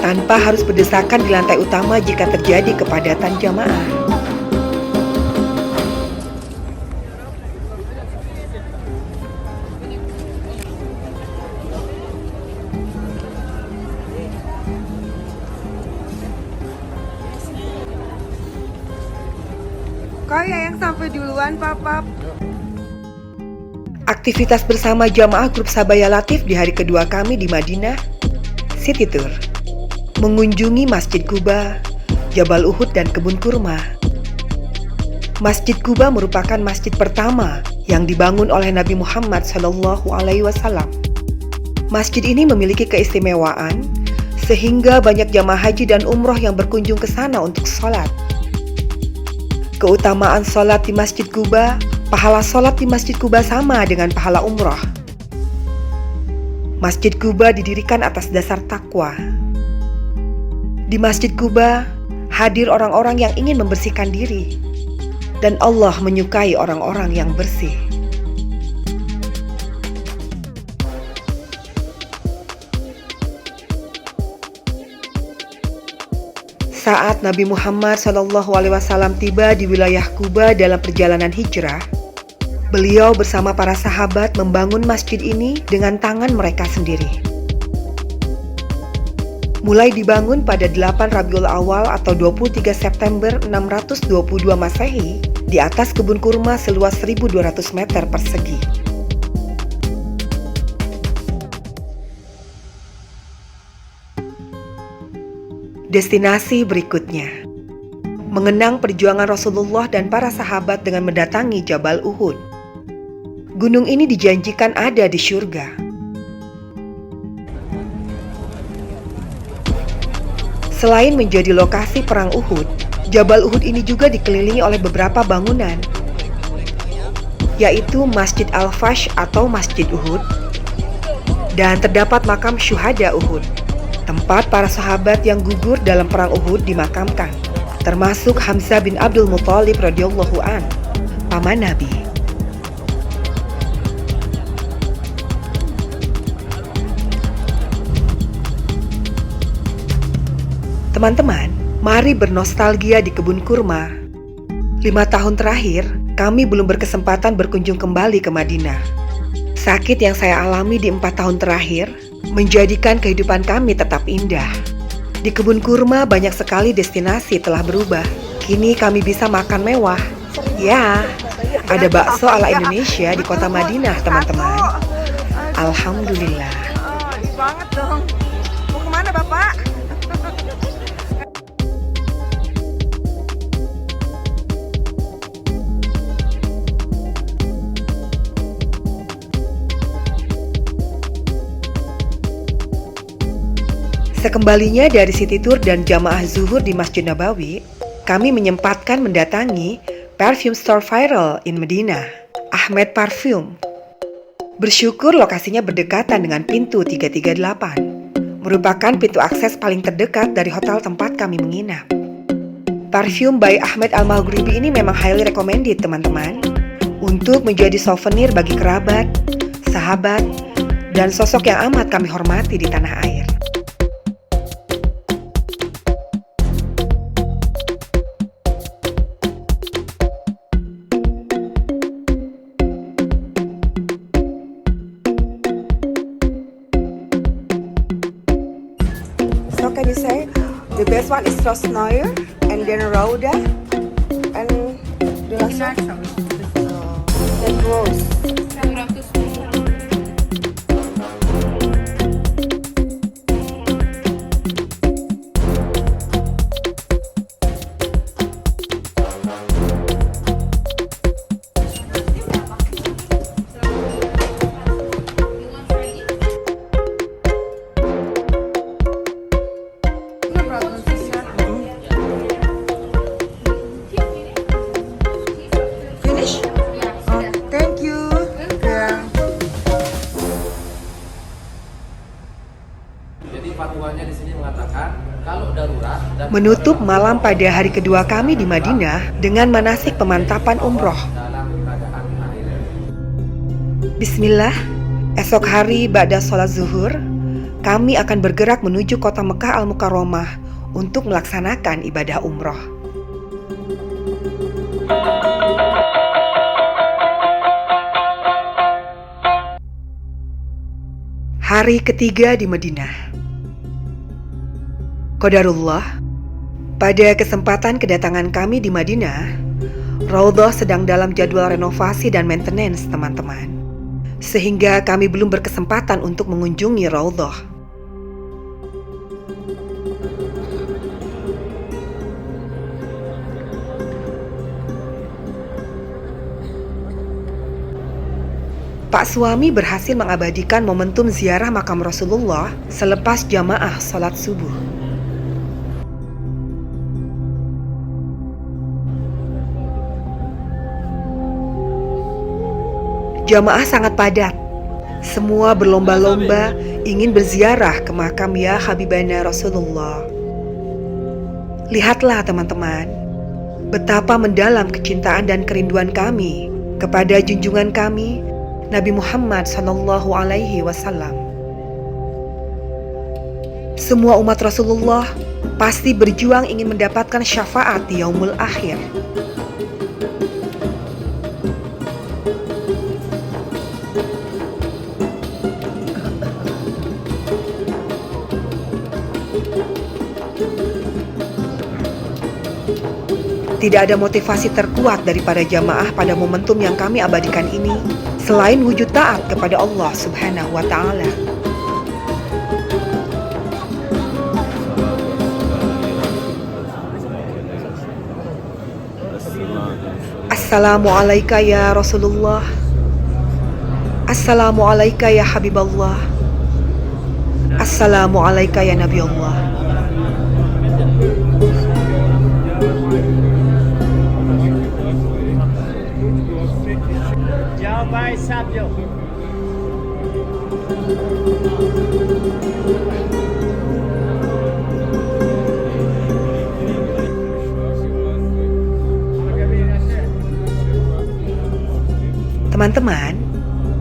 tanpa harus berdesakan di lantai utama jika terjadi kepadatan jamaah. udah duluan, Pap. Aktivitas bersama jamaah grup Sabaya Latif di hari kedua kami di Madinah, City Tour. Mengunjungi Masjid Quba, Jabal Uhud dan kebun kurma. Masjid Quba merupakan masjid pertama yang dibangun oleh Nabi Muhammad SAW. Masjid ini memiliki keistimewaan sehingga banyak jamaah haji dan umroh yang berkunjung ke sana untuk sholat. Keutamaan sholat di Masjid Quba, pahala sholat di Masjid Quba sama dengan pahala umroh. Masjid Quba didirikan atas dasar takwa. Di Masjid Quba hadir orang-orang yang ingin membersihkan diri, dan Allah menyukai orang-orang yang bersih. Saat Nabi Muhammad SAW tiba di wilayah Quba dalam perjalanan hijrah, beliau bersama para sahabat membangun masjid ini dengan tangan mereka sendiri. Mulai dibangun pada 8 Rabiul Awal atau 23 September 622 Masehi di atas kebun kurma seluas 1.200 meter persegi. Destinasi berikutnya, mengenang perjuangan Rasulullah dan para sahabat dengan mendatangi Jabal Uhud. Gunung ini dijanjikan ada di surga. Selain menjadi lokasi perang Uhud, Jabal Uhud ini juga dikelilingi oleh beberapa bangunan, yaitu Masjid Al-Fash atau Masjid Uhud, dan terdapat makam syuhada Uhud, tempat para sahabat yang gugur dalam perang Uhud dimakamkan, termasuk Hamzah bin Abdul Muthalib radhiyallahu an, paman Nabi. Teman-teman, mari bernostalgia di kebun kurma. 5 tahun terakhir, kami belum berkesempatan berkunjung kembali ke Madinah. Sakit yang saya alami di 4 tahun terakhir menjadikan kehidupan kami tetap indah. Di kebun kurma banyak sekali destinasi telah berubah. Kini kami bisa makan mewah. Ya, ada bakso ala Indonesia di kota Madinah, teman-teman. Alhamdulillah. Ini banget dong. Mau kemana, Bapak? Sekembalinya dari City Tour dan jamaah zuhur di Masjid Nabawi, kami menyempatkan mendatangi perfume store viral in Medina, Ahmed Parfum. Bersyukur lokasinya berdekatan dengan pintu 338, merupakan pintu akses paling terdekat dari hotel tempat kami menginap. Parfum by Ahmed Al-Maghribi ini memang highly recommended, teman-teman, untuk menjadi souvenir bagi kerabat, sahabat, dan sosok yang amat kami hormati di tanah air. So can you say the best one is Rosnoir and then Rauda and the last one? Then Rose. Finish? Oh, thank you. Yeah. Jadi fatwanya di sini mengatakan kalau darurat dan Menutup malam pada hari kedua kami di Madinah dengan manasik pemantapan umroh. dalam keadaan air. Bismillah, esok hari ba'da sholat zuhur, kami akan bergerak menuju kota Mekah Al-Mukarramah untuk melaksanakan ibadah umroh. Hari ketiga di Madinah. Qadarullah, pada kesempatan kedatangan kami di Madinah, Raudhah sedang dalam jadwal renovasi dan maintenance, teman-teman. Sehingga kami belum berkesempatan untuk mengunjungi Raudhah. Pak suami berhasil mengabadikan momentum ziarah makam Rasulullah selepas jamaah sholat subuh. Jamaah sangat padat. Semua berlomba-lomba ingin berziarah ke makam ya Habibana Rasulullah. Lihatlah teman-teman, betapa mendalam kecintaan dan kerinduan kami kepada junjungan kami Nabi Muhammad Sallallahu Alaihi Wasallam. Semua umat Rasulullah pasti berjuang ingin mendapatkan syafaat di yaumul akhir. Tidak ada motivasi terkuat daripada jamaah pada momentum yang kami abadikan ini selain wujud taat kepada Allah Subhanahu wa Ta'ala. Assalamualaikum ya Rasulullah. Assalamualaikum ya Habiballah. Assalamualaikum ya Nabi Allah. Teman-teman,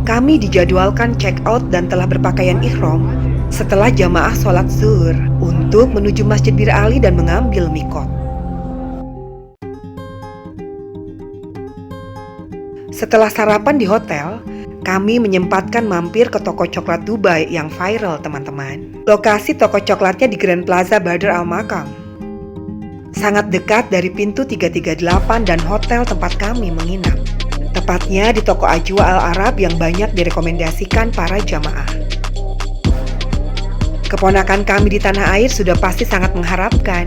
kami dijadwalkan check out dan telah berpakaian ihram setelah jamaah sholat zuhur untuk menuju Masjid Bir Ali dan mengambil mikot. Setelah sarapan di hotel, kami menyempatkan mampir ke toko coklat Dubai yang viral, teman-teman. Lokasi toko coklatnya di Grand Plaza Badr Al Makam. Sangat dekat dari pintu 338 dan hotel tempat kami menginap. Tepatnya di toko Ajwa Al Arab yang banyak direkomendasikan para jamaah. Keponakan kami di tanah air sudah pasti sangat mengharapkan.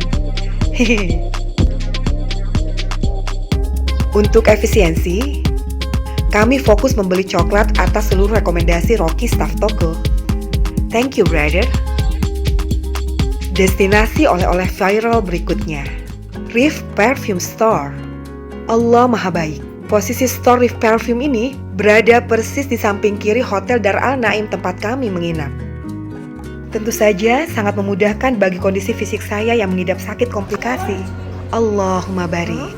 Untuk efisiensi, kami fokus membeli coklat atas seluruh rekomendasi Rocky staff toko. Thank you, brother. Destinasi oleh-oleh viral berikutnya, Reef Perfume Store. Allah Maha Baik. Posisi store Reef Perfume ini berada persis di samping kiri Hotel Dar Al Naim tempat kami menginap. Tentu saja sangat memudahkan bagi kondisi fisik saya yang mengidap sakit komplikasi. Allahumma barik.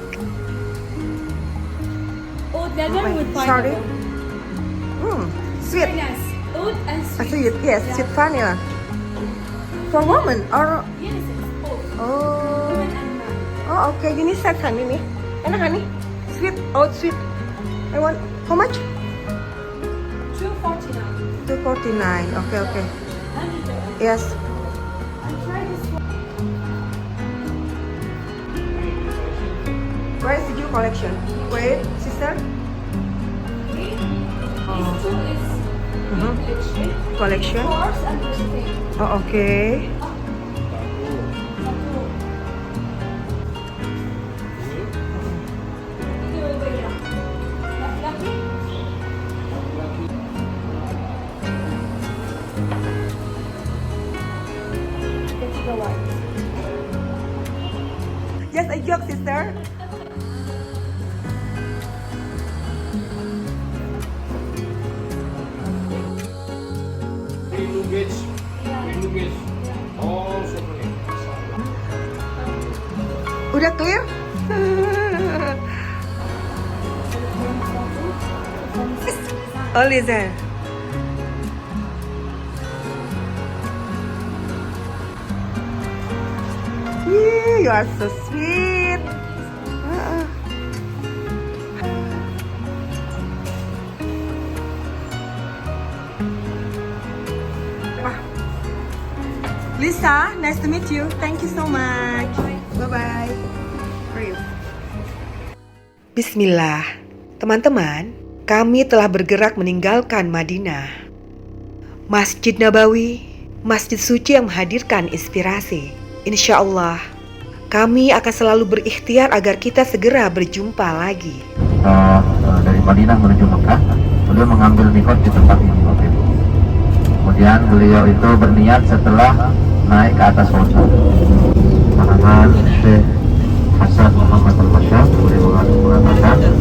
Oat lemon with Sorry. pineapple. Sweet. Very nice. Oat and sweet. Sweet, yes, sweet vanilla. For woman or Yes, it's oat. oh, Woman and man. oh okay. Ini set honey nih. Enak honey. Sweet, oat sweet. I want how much? $2.49. $2.49. Okay. Yes. And try this one. Where is the new collection? Wait, sister. These two is collection. Collection. Horse and vegetarian. Oh, okay. Just a joke, sister. Udah clear? Oh, Liza. You are so sweet. Lisa, nice to meet you. Thank you so much. Bye-bye. Bismillah. Teman-teman, kami telah bergerak meninggalkan Madinah. Masjid Nabawi, masjid suci yang menghadirkan inspirasi. Insya Allah, kami akan selalu berikhtiar agar kita segera berjumpa lagi. Dari Madinah menuju Mekah, beliau mengambil mikot di tempat ini waktu itu. Kemudian beliau itu berniat setelah naik ke atas kota. Manahan Syekh Hasan Muhammad Al-Masyaf, beliau mengatakan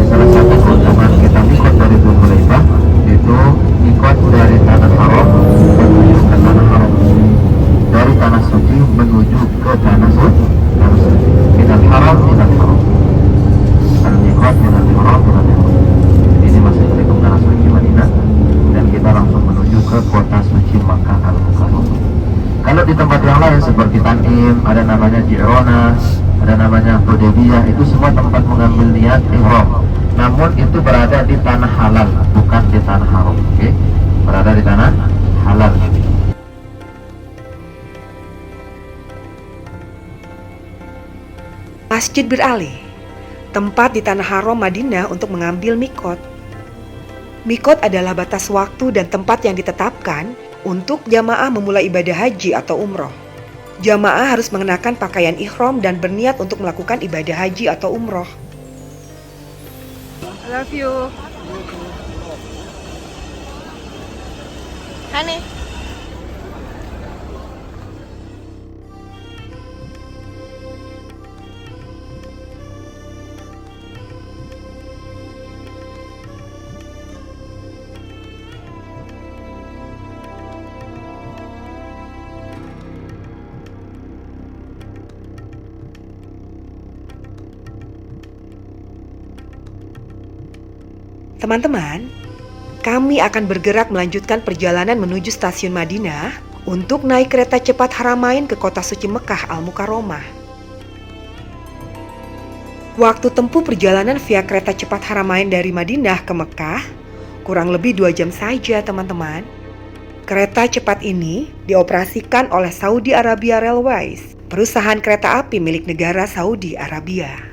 di salah satu keuntungan kita mikot dari Dzulhulaifah itu mikot dari tanah haram menuju ke tanah haram, dari tanah suci menuju ke tanah suci, minal haram minal haram, al-mikot minal haram minal haram. Ini masih terhitung tanah suci Madinah dan kita langsung menuju ke kota suci Makkah Al-Mukarramah. Kalau di tempat yang lain seperti Tanim, ada namanya Ji'rona, ada namanya Hudaybiyah, itu semua tempat mengambil niat ihram. Namun itu berada di tanah halal, bukan di tanah haram. Oke? Berada di tanah halal. Masjid beralih, tempat di tanah haram Madinah untuk mengambil mikot. Mikot adalah batas waktu dan tempat yang ditetapkan untuk jamaah memulai ibadah haji atau umroh. Jamaah harus mengenakan pakaian ihram dan berniat untuk melakukan ibadah haji atau umroh. I love you. Honey. Teman-teman, kami akan bergerak melanjutkan perjalanan menuju stasiun Madinah untuk naik kereta cepat Haramain ke kota suci Mekah Al-Mukarramah. Waktu tempuh perjalanan via kereta cepat Haramain dari Madinah ke Mekah kurang lebih 2 jam saja, teman-teman. Kereta cepat ini dioperasikan oleh Saudi Arabia Railways, perusahaan kereta api milik negara Saudi Arabia.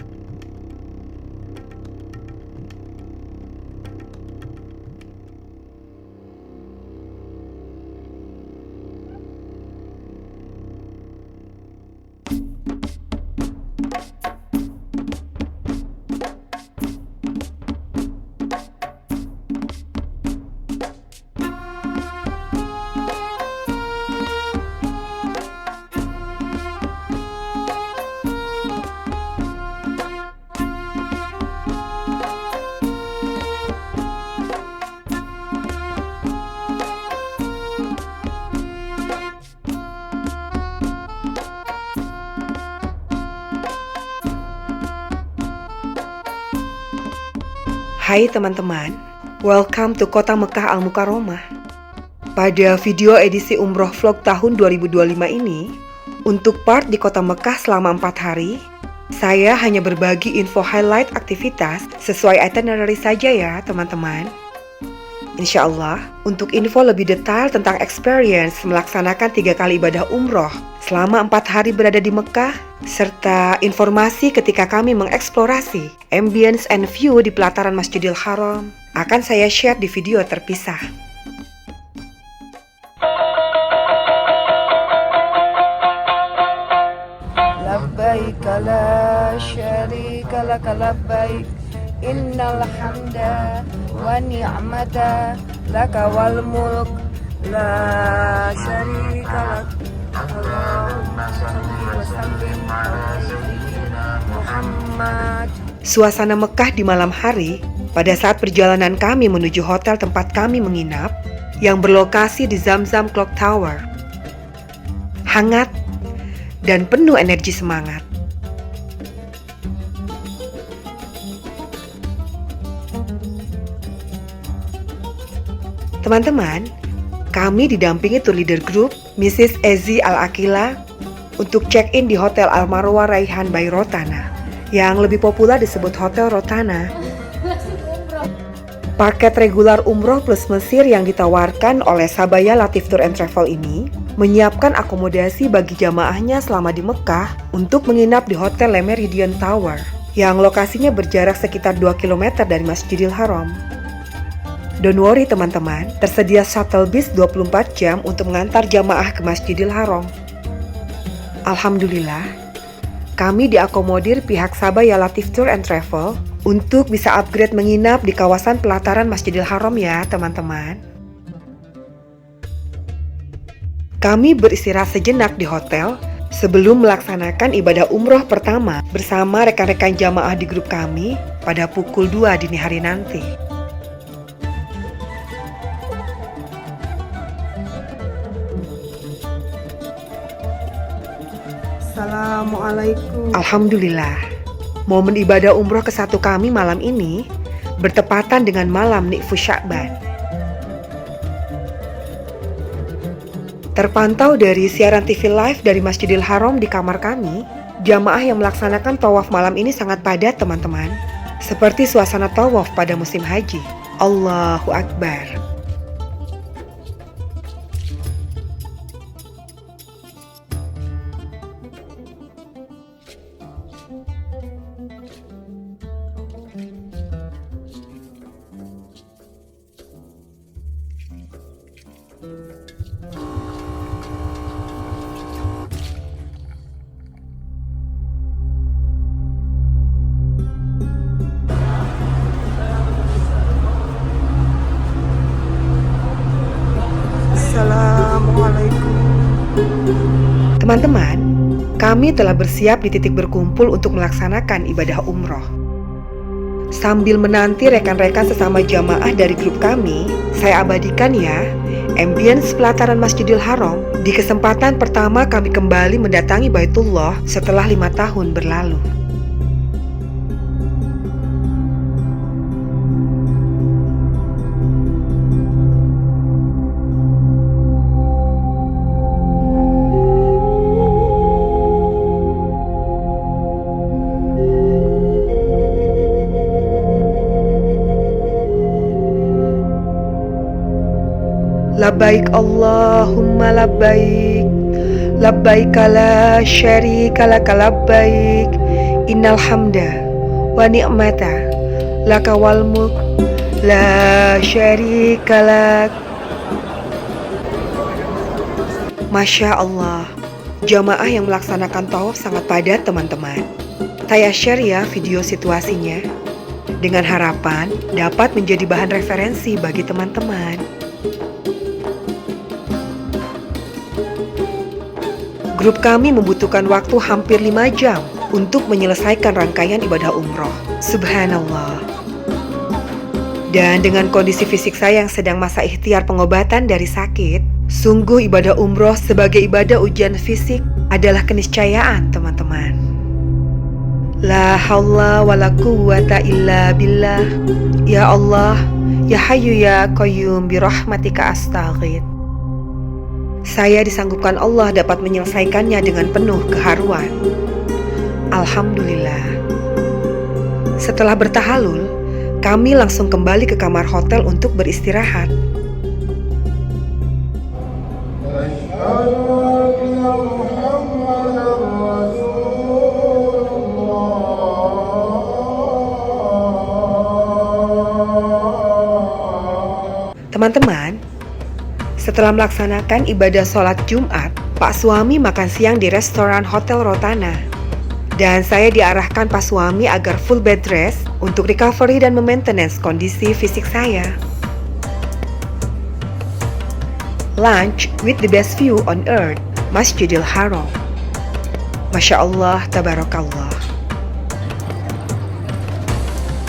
Hai teman-teman, welcome to kota Mekah Al-Mukarramah. Pada video edisi umroh vlog tahun 2025 ini, untuk part di kota Mekah selama 4 hari, saya hanya berbagi info highlight aktivitas sesuai itinerary saja ya teman-teman. Insya Allah, untuk info lebih detail tentang experience melaksanakan 3 kali ibadah umroh selama 4 hari berada di Mekah, serta informasi ketika kami mengeksplorasi ambience and view di pelataran Masjidil Haram, akan saya share di video terpisah. Labbaik la syarika lak labbaik innal hamda wa ni'mata laka wal mulk la syarika lak. Allahumma shalli wa sallim ala sayyidina Muhammad. Suasana Mekah di malam hari pada saat perjalanan kami menuju hotel tempat kami menginap yang berlokasi di Zamzam Clock Tower. Hangat dan penuh energi semangat. Teman-teman, kami didampingi tour leader group Mrs. Ezi Al-Akila untuk check-in di Hotel Al-Marwa Raihan by Rotana, yang lebih populer disebut Hotel Rotana. Paket regular umroh plus Mesir yang ditawarkan oleh Sabaya Latif Tour and Travel ini menyiapkan akomodasi bagi jamaahnya selama di Mekah untuk menginap di Hotel Le Méridien Tower yang lokasinya berjarak sekitar 2 km dari Masjidil Haram. Don't worry teman-teman, tersedia shuttle bus 24 jam untuk mengantar jamaah ke Masjidil Haram. Alhamdulillah, kami diakomodir pihak Sabaya Latif Tour and Travel untuk bisa upgrade menginap di kawasan pelataran Masjidil Haram ya teman-teman. Kami beristirahat sejenak di hotel sebelum melaksanakan ibadah umroh pertama bersama rekan-rekan jamaah di grup kami pada pukul 2 dini hari nanti. Assalamualaikum. Alhamdulillah, momen ibadah umroh ke-1 kami malam ini bertepatan dengan malam Nisfu Sya'ban. Terpantau dari siaran TV live dari Masjidil Haram di kamar kami, jamaah yang melaksanakan tawaf malam ini sangat padat teman-teman. Seperti suasana tawaf pada musim haji. Allahu Akbar. Assalamualaikum. Teman-teman, kami telah bersiap di titik berkumpul untuk melaksanakan ibadah umroh. Sambil menanti rekan-rekan sesama jamaah dari grup kami, saya abadikan ya ambience pelataran Masjidil Haram di kesempatan pertama kami kembali mendatangi Baitullah setelah 5 tahun berlalu. Labbaik Allahumma labbaik, labbaik la syarika laka labbaik, innal hamda wa ni'mata laka wal mulk la syarika lak. Masya Allah, jamaah yang melaksanakan tawaf sangat padat teman-teman. Saya share ya video situasinya, dengan harapan dapat menjadi bahan referensi bagi teman-teman. Grup kami membutuhkan waktu hampir 5 jam untuk menyelesaikan rangkaian ibadah umroh. Subhanallah. Dan dengan kondisi fisik saya yang sedang masa ikhtiar pengobatan dari sakit, sungguh ibadah umroh sebagai ibadah ujian fisik adalah keniscayaan teman-teman. La haula wa la quwwata illa billah. Ya Allah, ya Hayyu ya Qayyum birahmatika astaghith. Saya disanggupkan Allah dapat menyelesaikannya dengan penuh keharuan. Alhamdulillah. Setelah bertahalul, kami langsung kembali ke kamar hotel untuk beristirahat. Teman-teman, setelah melaksanakan ibadah sholat Jumat, Pak suami makan siang di restoran Hotel Rotana. Dan saya diarahkan Pak suami agar full bed rest untuk recovery dan maintenance kondisi fisik saya. Lunch with the best view on earth, Masjidil Haram. Masya Allah, tabarakallah.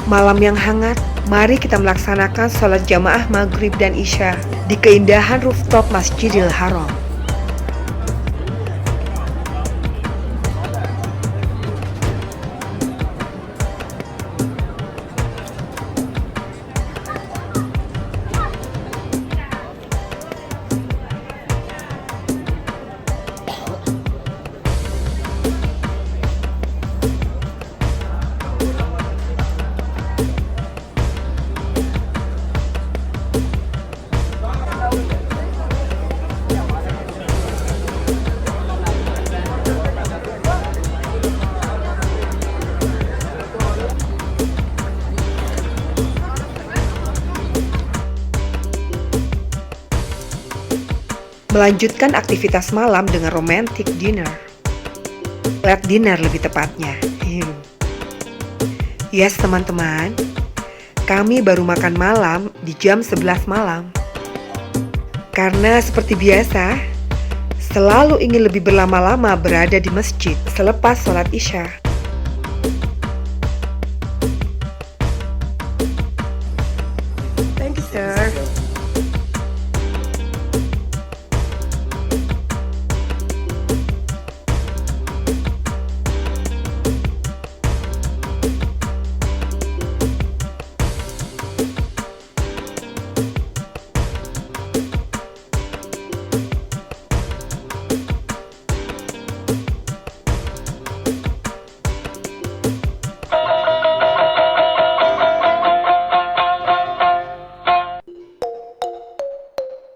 Malam yang hangat, mari kita melaksanakan sholat jamaah maghrib dan isya di keindahan rooftop Masjidil Haram. Melanjutkan aktivitas malam dengan romantic dinner. Late dinner lebih tepatnya. Yes teman-teman, kami baru makan malam di jam 11 malam. Karena seperti biasa, selalu ingin lebih berlama-lama berada di masjid selepas sholat Isya. Thank you, sir.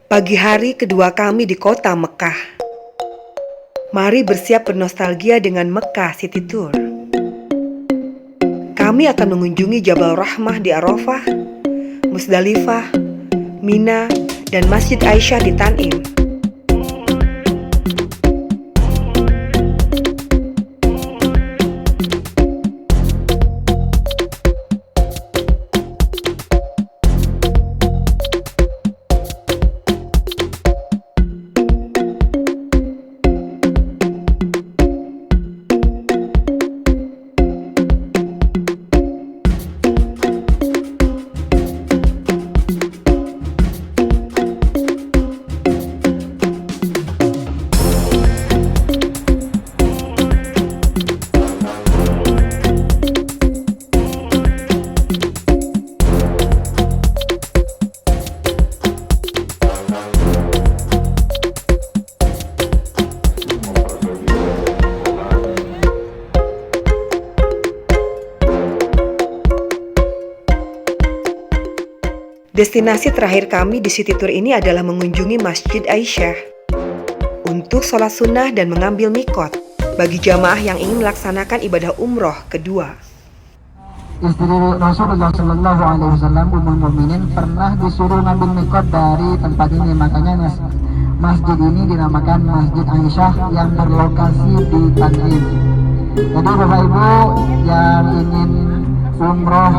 Pagi hari kedua kami di kota Mekah. Mari bersiap bernostalgia dengan Mekah City Tour. Kami akan mengunjungi Jabal Rahmah di Arafah, Musdalifah, Mina, dan Masjid Aisyah di Tanim. Destinasi terakhir kami di City Tour ini adalah mengunjungi Masjid Aisyah untuk sholat sunnah dan mengambil mikot bagi jamaah yang ingin melaksanakan ibadah umroh kedua. Istri Rasulullah Shallallahu Alaihi Wasallam Ummul Mukminin pernah disuruh ngambil mikot dari tempat ini, makanya masjid ini dinamakan Masjid Aisyah yang berlokasi di Tanim. Jadi Bapak Ibu yang ingin umroh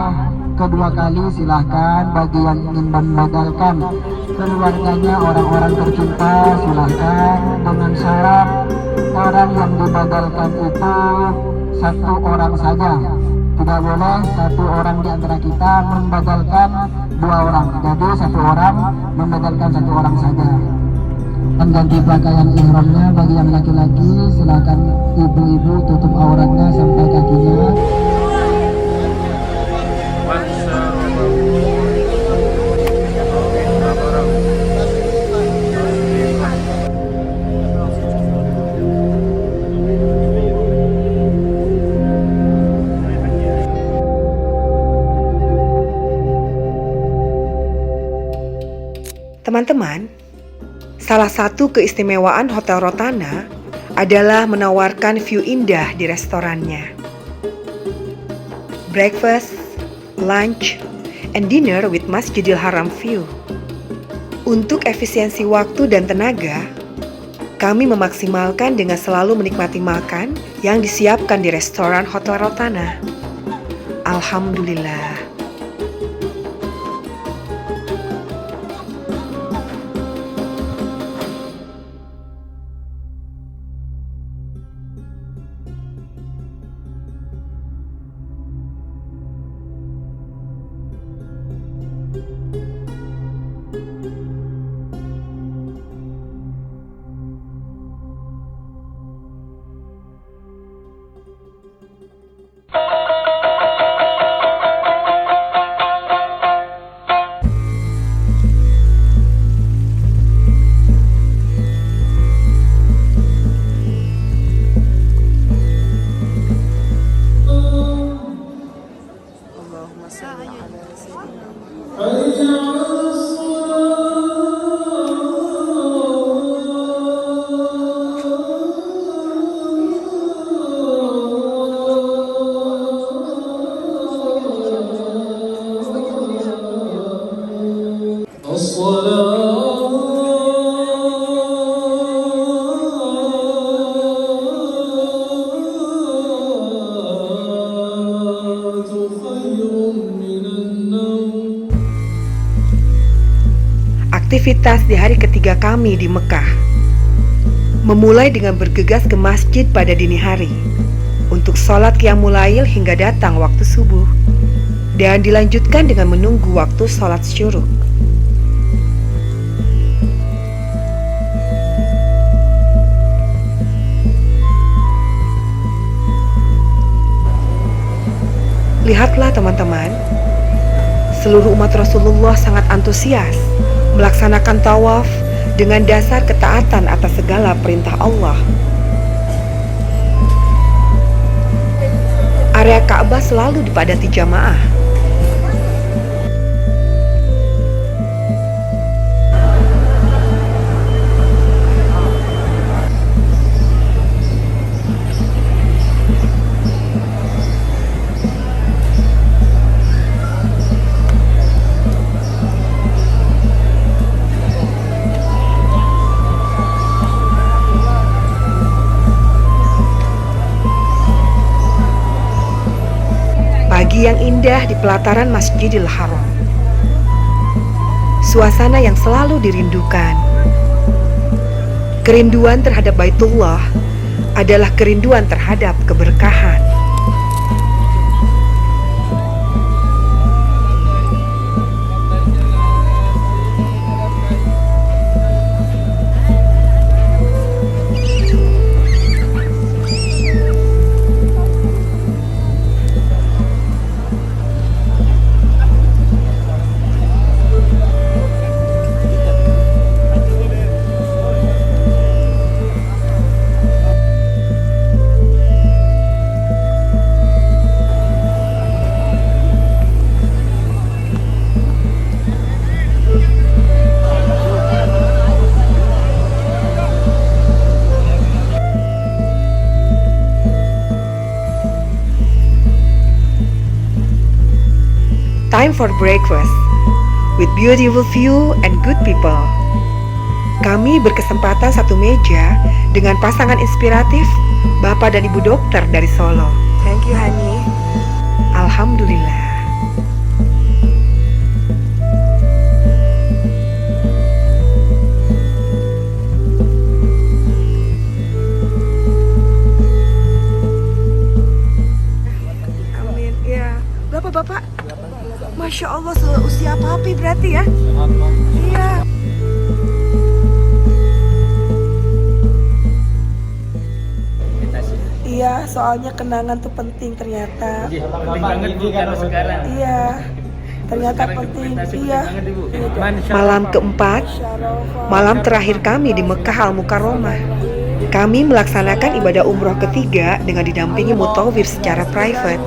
kedua kali silahkan, bagi yang ingin membadalkan keluarganya, orang-orang tercinta silahkan, dengan syarat orang yang dibadalkan itu satu orang saja. Tidak boleh satu orang di antara kita membadalkan dua orang. Jadi satu orang membadalkan satu orang saja. Mengganti pakaian ihramnya bagi yang laki-laki silahkan ibu-ibu tutup auratnya sampai kakinya. Teman-teman, salah satu keistimewaan Hotel Rotana adalah menawarkan view indah di restorannya. Breakfast, lunch, and dinner with Masjidil Haram view. Untuk efisiensi waktu dan tenaga, kami memaksimalkan dengan selalu menikmati makan yang disiapkan di restoran Hotel Rotana. Alhamdulillah. aktivitas di hari ketiga kami di Mekah. Memulai dengan bergegas ke masjid pada dini hari untuk sholat qiyamul lail hingga datang waktu subuh, dan dilanjutkan dengan menunggu waktu sholat syuruk. Lihatlah teman-teman, seluruh umat Rasulullah sangat antusias melaksanakan tawaf dengan dasar ketaatan atas segala perintah Allah. Area Ka'bah selalu dipadati jamaah. Pagi yang indah di pelataran Masjidil Haram. Suasana yang selalu dirindukan. Kerinduan terhadap Baitullah adalah kerinduan terhadap keberkahan. Time for breakfast with beautiful view and good people. Kami berkesempatan satu meja dengan pasangan inspiratif, Bapak dan Ibu dokter dari Solo. Thank you, honey. Alhamdulillah. Amin. Ya, berapa Bapak? Masya Allah, seusia papi berarti ya? Iya. Iya, soalnya kenangan tuh penting ternyata. Penting banget Bu kalau sekarang. Iya, ternyata penting. Iya. Malam keempat, malam terakhir kami di Mekah Al-Mukarramah. Kami melaksanakan ibadah umroh ketiga dengan didampingi mutawif secara private.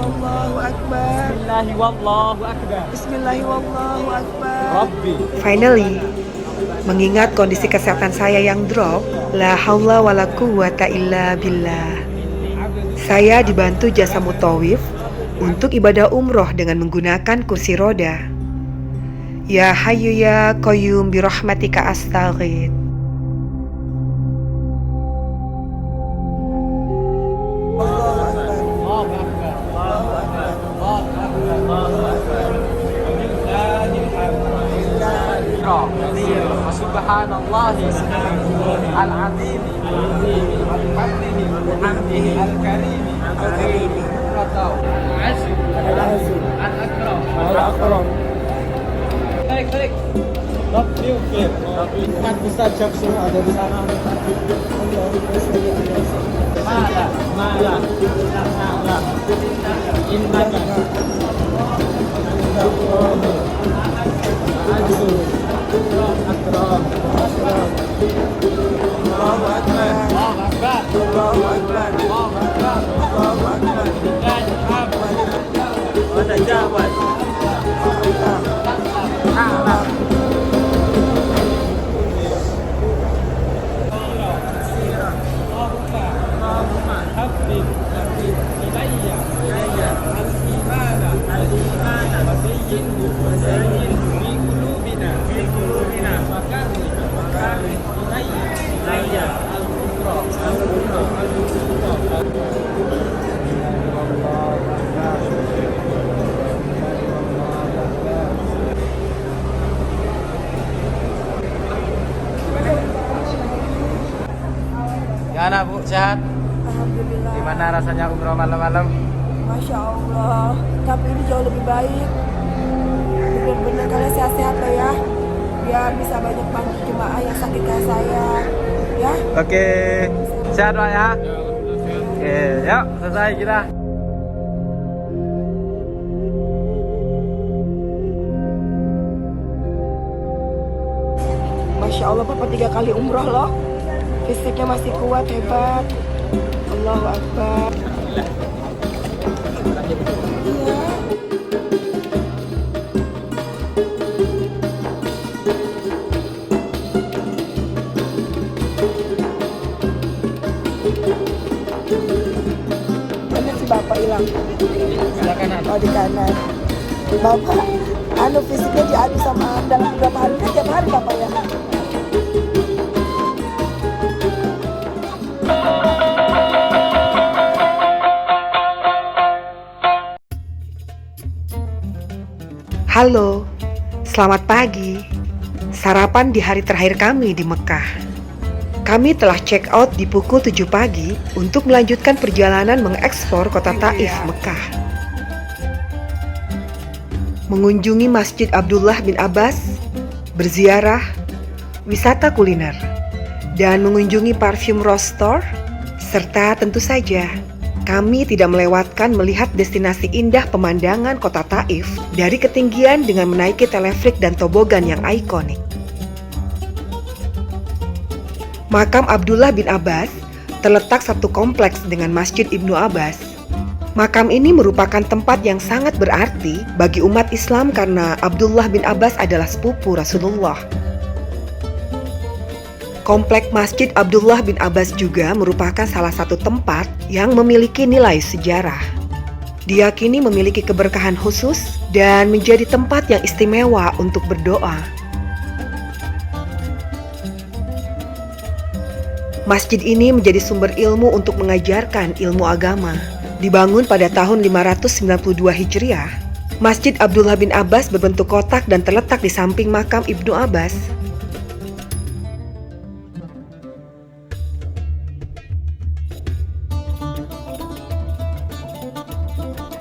Allahu Akbar. Bismillahirrahmanirrahim. Finally, mengingat kondisi kesehatan saya yang drop, la haula wala quwata illa billah, saya dibantu jasa mutawif untuk ibadah umroh dengan menggunakan kursi roda. Ya Hayyu ya Qayyum birahmatika astaghith. Subhanallah al-azim al-fadlihi al-hamdihi al-karim al-azim al-akram. Tarik. View clear. Kan Ustaz Syaf semua ada di sana. Mala. Innaka. Habib ilayya al-imana sehat? Alhamdulillah. Gimana rasanya umroh malam-malam? Masya Allah. Tapi ini jauh lebih baik. Benar-benar kalian sehat-sehat lah ya. Biar bisa banyak bantu jemaah yang sakit kayak saya. Ya. Oke, sehat Pak ya? Oke, yuk selesai kita. Masya Allah, Papa 3 kali umroh loh. Fisiknya masih kuat, hebat. Allahu Akbar. Iya. Mana si Bapak hilang? Sebelah kanan. Oh, di kanan. Bapak, fisiknya diadu sama dalam beberapa hari kan tiap hari Bapak ya. Halo, selamat pagi. Sarapan di hari terakhir kami di Mekah. Kami telah check out di pukul 7 pagi untuk melanjutkan perjalanan mengeksplor kota Taif, Mekah. Mengunjungi Masjid Abdullah bin Abbas, berziarah, wisata kuliner, dan mengunjungi parfum rose store, serta tentu saja kami tidak melewatkan melihat destinasi indah pemandangan kota Taif dari ketinggian dengan menaiki telefrik dan tobogan yang ikonik. Makam Abdullah bin Abbas terletak satu kompleks dengan Masjid Ibnu Abbas. Makam ini merupakan tempat yang sangat berarti bagi umat Islam karena Abdullah bin Abbas adalah sepupu Rasulullah. Komplek Masjid Abdullah bin Abbas juga merupakan salah satu tempat yang memiliki nilai sejarah. Diyakini memiliki keberkahan khusus dan menjadi tempat yang istimewa untuk berdoa. Masjid ini menjadi sumber ilmu untuk mengajarkan ilmu agama. Dibangun pada tahun 592 Hijriah, Masjid Abdullah bin Abbas berbentuk kotak dan terletak di samping makam Ibnu Abbas.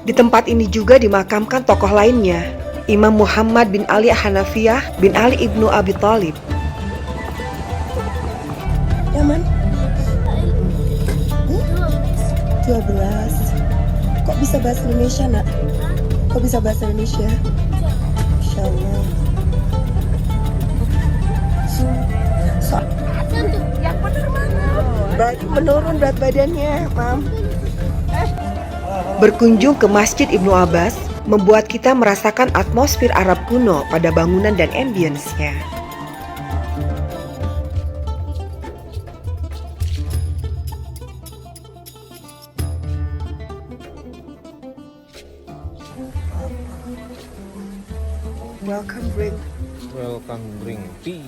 Di tempat ini juga dimakamkan tokoh lainnya, Imam Muhammad bin Ali Hanafiyah bin Ali ibnu Abi Thalib. Yaman? 12. Kok bisa bahasa Indonesia, Nak? Kok bisa bahasa Indonesia? Insya Allah. Yang benar mana? Berarti menurun berat badannya, Mam. Berkunjung ke Masjid Ibnu Abbas membuat kita merasakan atmosfer Arab kuno pada bangunan dan ambience-nya. Welcome drink. Welcome drink tea.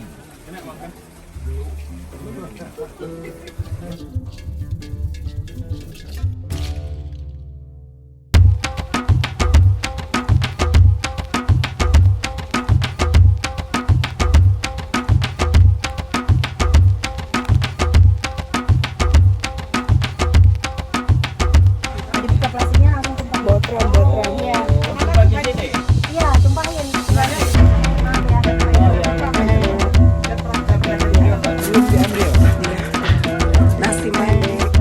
Nasi manis.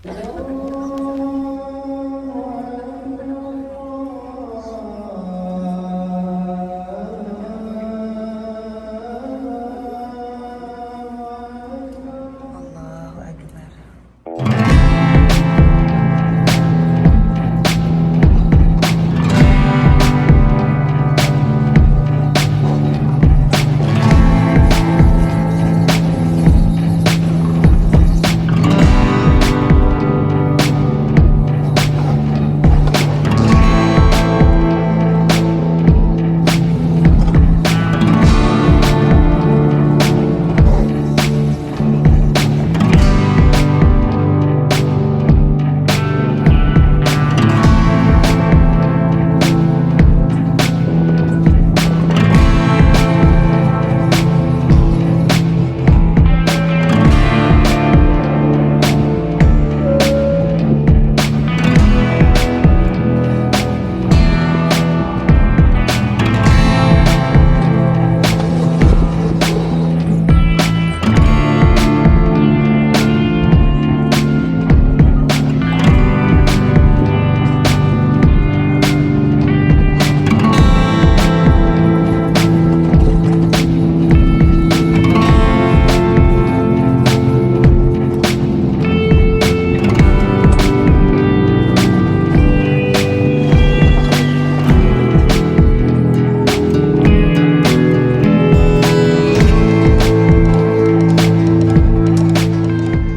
Allahu Akbar.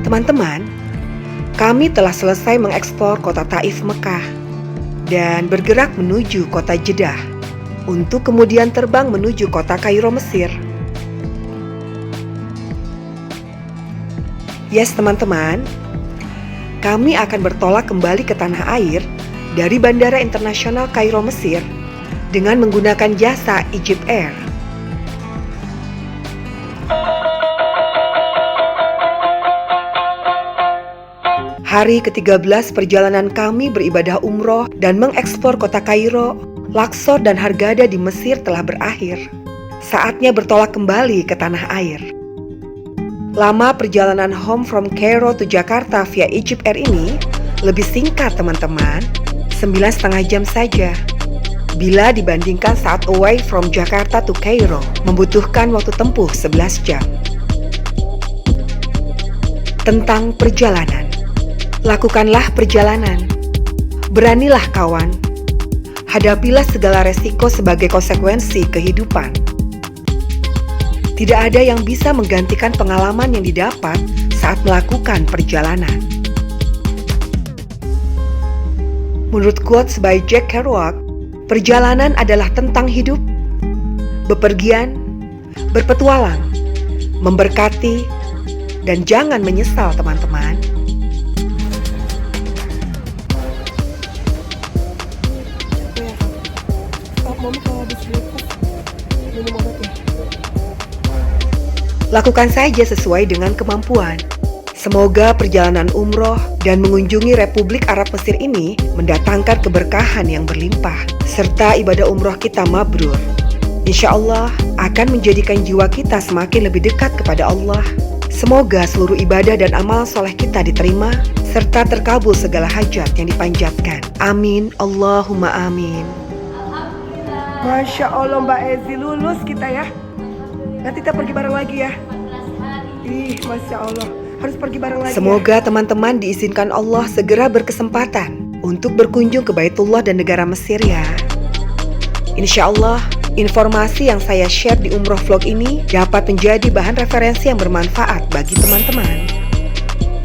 Teman-teman, kami telah selesai mengeksplor kota Taif Mekah dan bergerak menuju kota Jeddah untuk kemudian terbang menuju kota Kairo Mesir. Yes teman-teman, kami akan bertolak kembali ke tanah air dari Bandara Internasional Kairo Mesir dengan menggunakan jasa Egypt Air. Hari ke-13 perjalanan kami beribadah umroh dan mengeksplor kota Kairo, Luxor dan Hurghada di Mesir telah berakhir. Saatnya bertolak kembali ke tanah air. Lama perjalanan home from Cairo to Jakarta via Egypt Air ini lebih singkat teman-teman, 9,5 jam saja. Bila dibandingkan saat away from Jakarta to Cairo, membutuhkan waktu tempuh 11 jam. Tentang perjalanan. Lakukanlah perjalanan. Beranilah kawan. Hadapilah segala resiko sebagai konsekuensi kehidupan. Tidak ada yang bisa menggantikan pengalaman yang didapat saat melakukan perjalanan. Menurut quotes by Jack Kerouac, perjalanan adalah tentang hidup, bepergian, berpetualang, memberkati, dan jangan menyesal teman-teman. Lakukan saja sesuai dengan kemampuan. Semoga perjalanan umroh dan mengunjungi Republik Arab Mesir ini mendatangkan keberkahan yang berlimpah, serta ibadah umroh kita mabrur. Insya Allah akan menjadikan jiwa kita semakin lebih dekat kepada Allah. Semoga seluruh ibadah dan amal soleh kita diterima, serta terkabul segala hajat yang dipanjatkan. Amin, Allahumma amin. Masya Allah Mbak Ezi, lulus kita ya. Nanti kita pergi bareng lagi ya. Ih, Masya Allah, harus pergi bareng lagi. Semoga teman-teman diizinkan Allah segera berkesempatan untuk berkunjung ke Baitullah dan negara Mesir ya. Insya Allah, informasi yang saya share di umroh vlog ini dapat menjadi bahan referensi yang bermanfaat bagi teman-teman.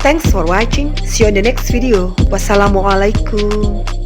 Thanks for watching. See you in the next video. Wassalamualaikum.